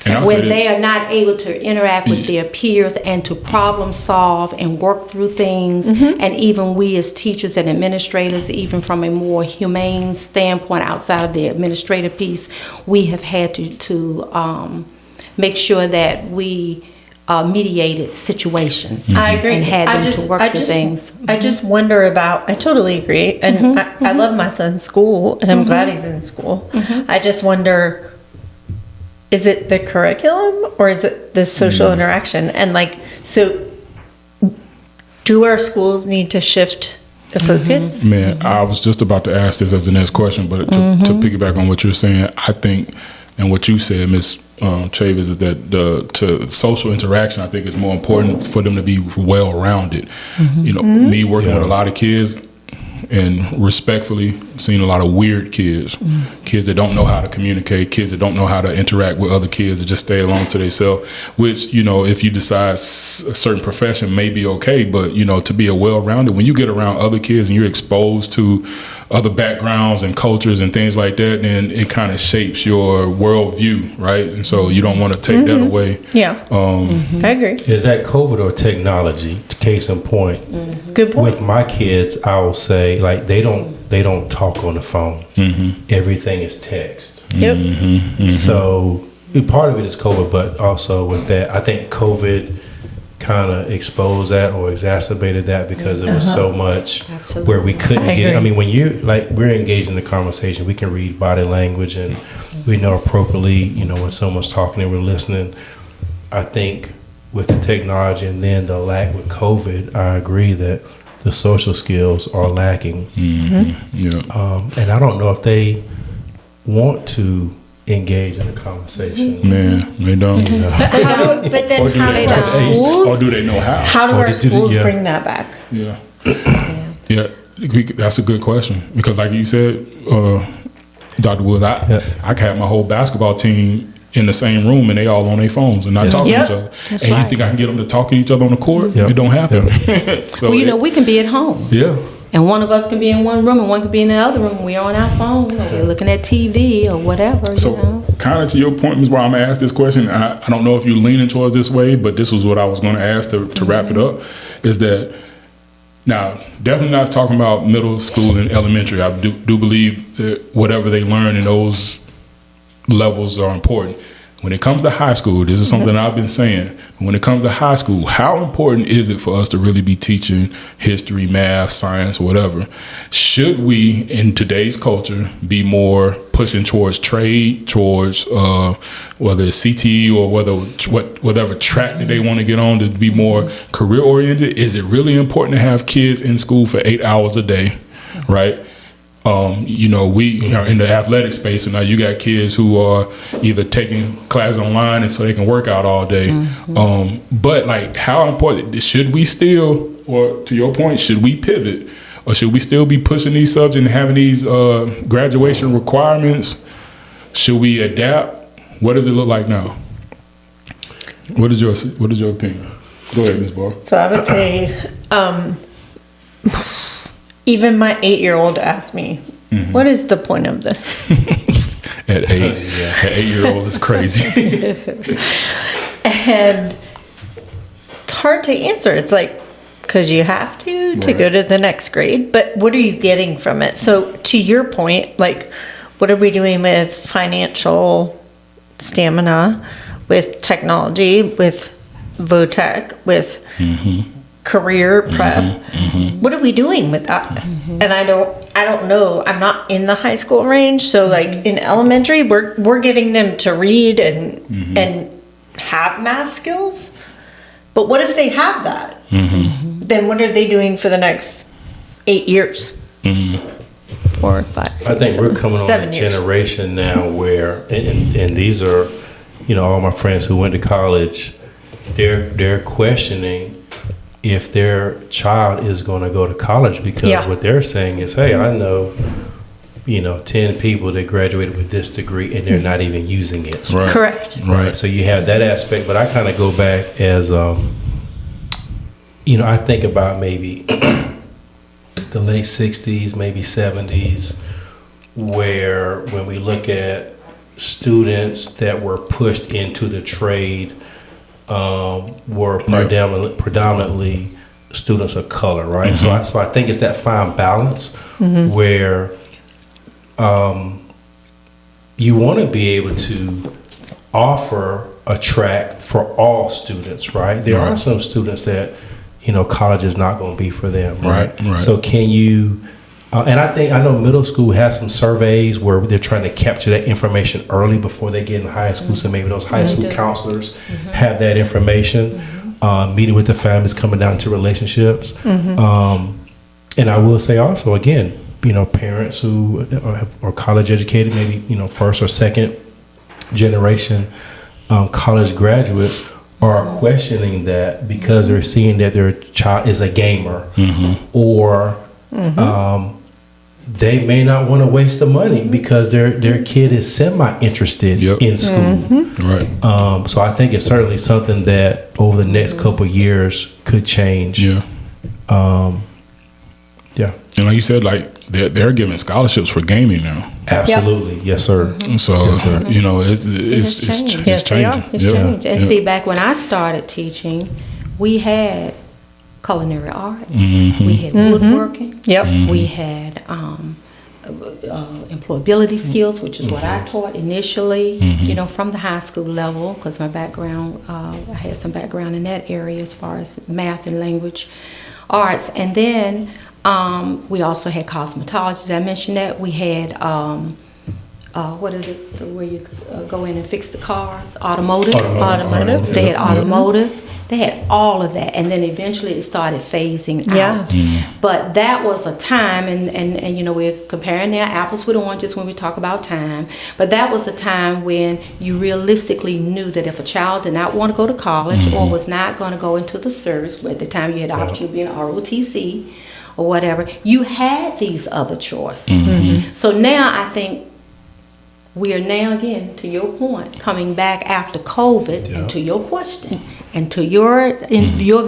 And I'll say when this. they are not able to interact with their peers and to problem solve and work through things. And even we as teachers and administrators, even from a more humane standpoint outside of the administrative piece, we have had to make sure that we mediated situations. I agree. And had them to work through things. I just wonder about, I totally agree. And I love my son's school, and I'm glad he's in school. I just wonder, is it the curriculum or is it the social interaction? And like, so do our schools need to shift the focus? Man, I was just about to ask this as the next question, but to piggyback on what you're saying, I think, and what you said, Ms. Chavis, is that to social interaction, I think is more important for them to be well-rounded. You know, me working with a lot of kids, and respectfully seen a lot of weird kids, kids that don't know how to communicate, kids that don't know how to interact with other kids, that just stay alone to themselves, which, you know, if you decide a certain profession may be okay, but, you know, to be a well-rounded, when you get around other kids and you're exposed to other backgrounds and cultures and things like that, then it kind of shapes your worldview, right? And so you don't want to take that away. Yeah. I agree. Is that COVID or technology? Case in point, Good point. with my kids, I will say, like, they don't talk on the phone. Everything is text. Yep. So part of it is COVID, but also with that, I think COVID kind of exposed that or exacerbated that because there was so much Absolutely. where we couldn't I get. agree. I mean, when you like, we're engaged in the conversation, we can read body language and we know appropriately, you know, when someone's talking and we're listening. I think with the technology and then the lack with COVID, I agree that the social skills are lacking. Yeah. And I don't know if they want to engage in the conversation. Man, they don't. But then Or do how they do our or schools, do they know how? how do Or our they do the- schools yeah. bring that back? Yeah. Yeah, that's a good question because, like you said, Dr. Woods, I had my whole basketball team in the same room and they all on their phones and not Yes. talking Yep. to each other. That's and right. you think I can get them to talk to each other on the court? Yep. It don't happen. So Well, you know, we can be at home. yeah. And one of us can be in one room and one can be in the other room. We're on our phone or we're looking at TV or whatever, So you know. kind of to your point, Ms. Brown, I'm gonna ask this question. I don't know if you're leaning towards this way, but this was what I was gonna ask to wrap it up, is that now definitely not talking about middle school and elementary. I do believe that whatever they learn in those levels are important. When it comes to high school, this is something I've been saying. When it comes to high school, how important is it for us to really be teaching history, math, science, whatever? Should we, in today's culture, be more pushing towards trade, towards whether it's CTE or whatever track that they want to get on to be more career oriented? Is it really important to have kids in school for 8 hours a day, right? You know, we are in the athletic space, and now you got kids who are either taking classes online and so they can work out all day. But like, how important should we still, or to your point, should we pivot, or should we still be pushing these subjects and having these graduation requirements? Should we adapt? What does it look like now? What is your opinion? Go ahead, Ms. Barr. So I would say, even my 8-year-old asked me, what is the point of this? At 8-year-olds, it's crazy. And it's hard to answer. It's like, because you have to go to the next grade, but what are you getting from it? So to your point, like, what are we doing with financial stamina, with technology, with VOTEC, with career prep? What are we doing with that? And I don't know. I'm not in the high school range, so like in elementary, we're getting them to read and have math skills. But what if they have that? Then what are they doing for the next 8 years? 4, 5, 6, I think we're coming on a 7 years. generation now where, and these are, you know, all my friends who went to college, they're questioning if their child is going to go to college, because what they're saying is, hey, I know, 10 people that graduated with this degree and they're not even using it. Right. Correct. Right. So you have that aspect, but I kind of go back as, I think about maybe the late 60s, maybe 70s, where when we look at students that were pushed into the trade, were predominantly students of color, right? So I think it's that fine balance where you want to be able to offer a track for all students, right? There are some students that, college is not going to be for them, right? So can you, and I know middle school has some surveys where they're trying to capture that information early before they get in high school. So maybe those high school counselors have that information, meeting with the families, coming down to relationships. And I will say also, again, parents who are college educated, maybe, first or second generation college graduates are questioning that because they're seeing that their child is a gamer or they may not want to waste the money because their kid is semi-interested in school. Right. So I think it's certainly something that over the next couple of years could change. Yeah. Yeah. And like you said, like they're giving scholarships for gaming now. Absolutely. Yes, sir. So Yes, sir. it's changed. Yes, they are. changing. It's Yeah. changed. And see, back when I started teaching, we had culinary arts, we had woodworking, Yep. we had employability skills, which is what I taught initially, from the high school level, because my background, I had some background in that area as far as math and language arts. And then we also had cosmetology. Did I mention that? We had, what is it, where you go in and fix the cars? Automotive. They had automotive. They had all of that, and then eventually it started phasing out. But that was a time, and we're comparing now apples with oranges when we talk about time. But that was a time when you realistically knew that if a child did not want to go to college or was not going to go into the service, at the time you had the opportunity to be an ROTC or whatever, you had these other choices. So now I think we are now, again, to your point, coming back after COVID, and to your question, and to your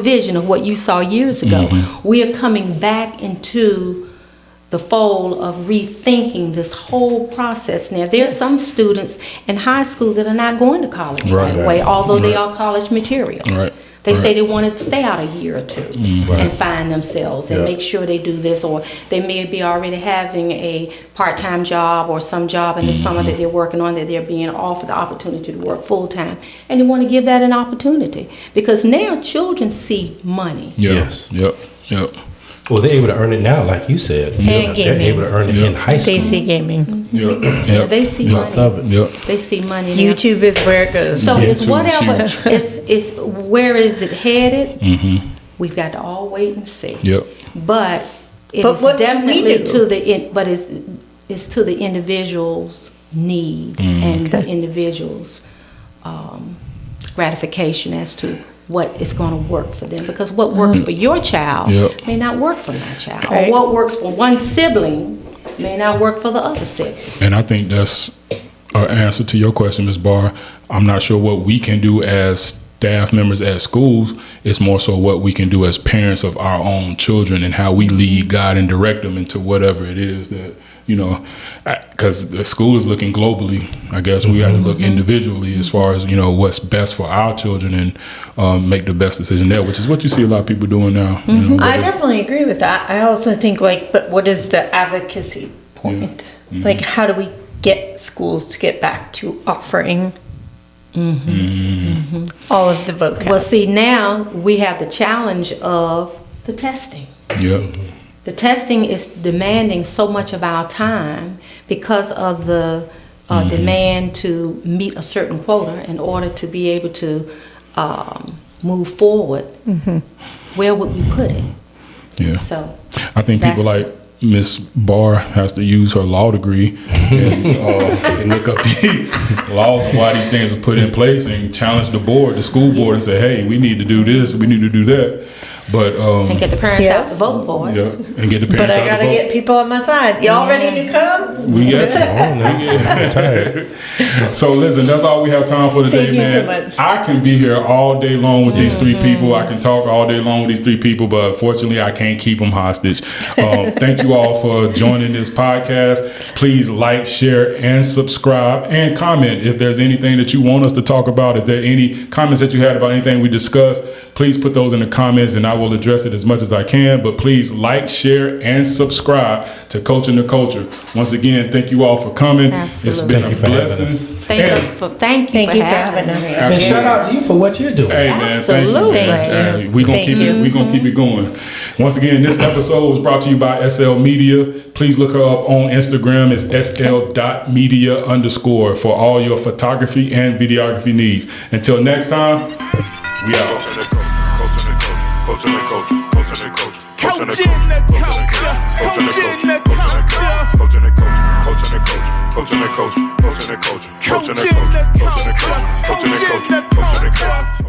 vision of what you saw years ago, we are coming back into the fold of rethinking this whole process. Now, there's some students in high school that are not going to college right away, although they are college material. Right. They say they want to stay out a year or two and find themselves and make sure they do this, or they may be already having a part-time job or some job in the summer that they're working on, that they're being offered the opportunity to work full-time, and you want to give that an opportunity, because now children see money. Yes. Yep. Well, they're able to earn it now, like you said. And They're gaming. able to earn it in high school. They see gaming. Yeah, they see Lots money. of it. Yep. They see money. now. YouTube is where it goes. So it's YouTube's whatever. huge. It's where is it headed? We've got to all wait and see. Yep. But it But is what can we definitely do? but it's to the individual's need and the individual's gratification as to what is going to work for them. Because what works for your child Yep. may not work for my child, Right. or what works for one sibling may not work for the other sibling. And I think that's an answer to your question, Ms. Barr. I'm not sure what we can do as staff members at schools. It's more so what we can do as parents of our own children and how we lead, guide, and direct them into whatever it is that, because the school is looking globally. I guess we have to look individually as far as, what's best for our children and make the best decision there, which is what you see a lot of people doing now. I definitely agree with that. I also think, but what is the advocacy point? Like, how do we get schools to get back to offering all of the vocab? Well, see, now we have the challenge of the testing. Yep. The testing is demanding so much of our time because of the demand to meet a certain quota in order to be able to move forward. Where would we put it? Yeah. So I think people That's- like Miss Barr has to use her law degree and look up these laws and why these things are put in place and challenge the school board, and say, hey, we need to do this, we need to do that. But and get the parents out to Yes. vote for it. and get the But parents I out gotta to vote. get people on my side. Y'all ready to come? We got you. I'm tired. So listen, that's all we have time for today, Thank you man. so much. I can be here all day long with these three people. I can talk all day long with these three people, but unfortunately, I can't keep them hostage. Thank you all for joining this podcast. Please like, share, and subscribe, and comment if there's anything that you want us to talk about. If there are any comments that you had about anything we discussed, please put those in the comments, and I will address it as much as I can. But please like, share, and subscribe to Coaching the Culture. Once again, thank you all for coming. It's Absolutely. been Thank a you for having blessing. us. Thank you for having us. And Absolutely. shout out to you for what you're doing. Hey man, Absolutely. thank you. We're gonna Thank keep you. it. We're gonna keep it going. Once again, this episode was brought to you by SL Media. Please look her up on Instagram. It's sl.media_ for all your photography and videography needs. Until next time, we out. Coaching the culture, coaching the culture, coaching the culture, coaching the culture, coaching the culture, coaching the culture, coaching the culture, coaching the culture, coaching the culture, coaching the culture, coaching the culture, coaching the culture, coaching the culture.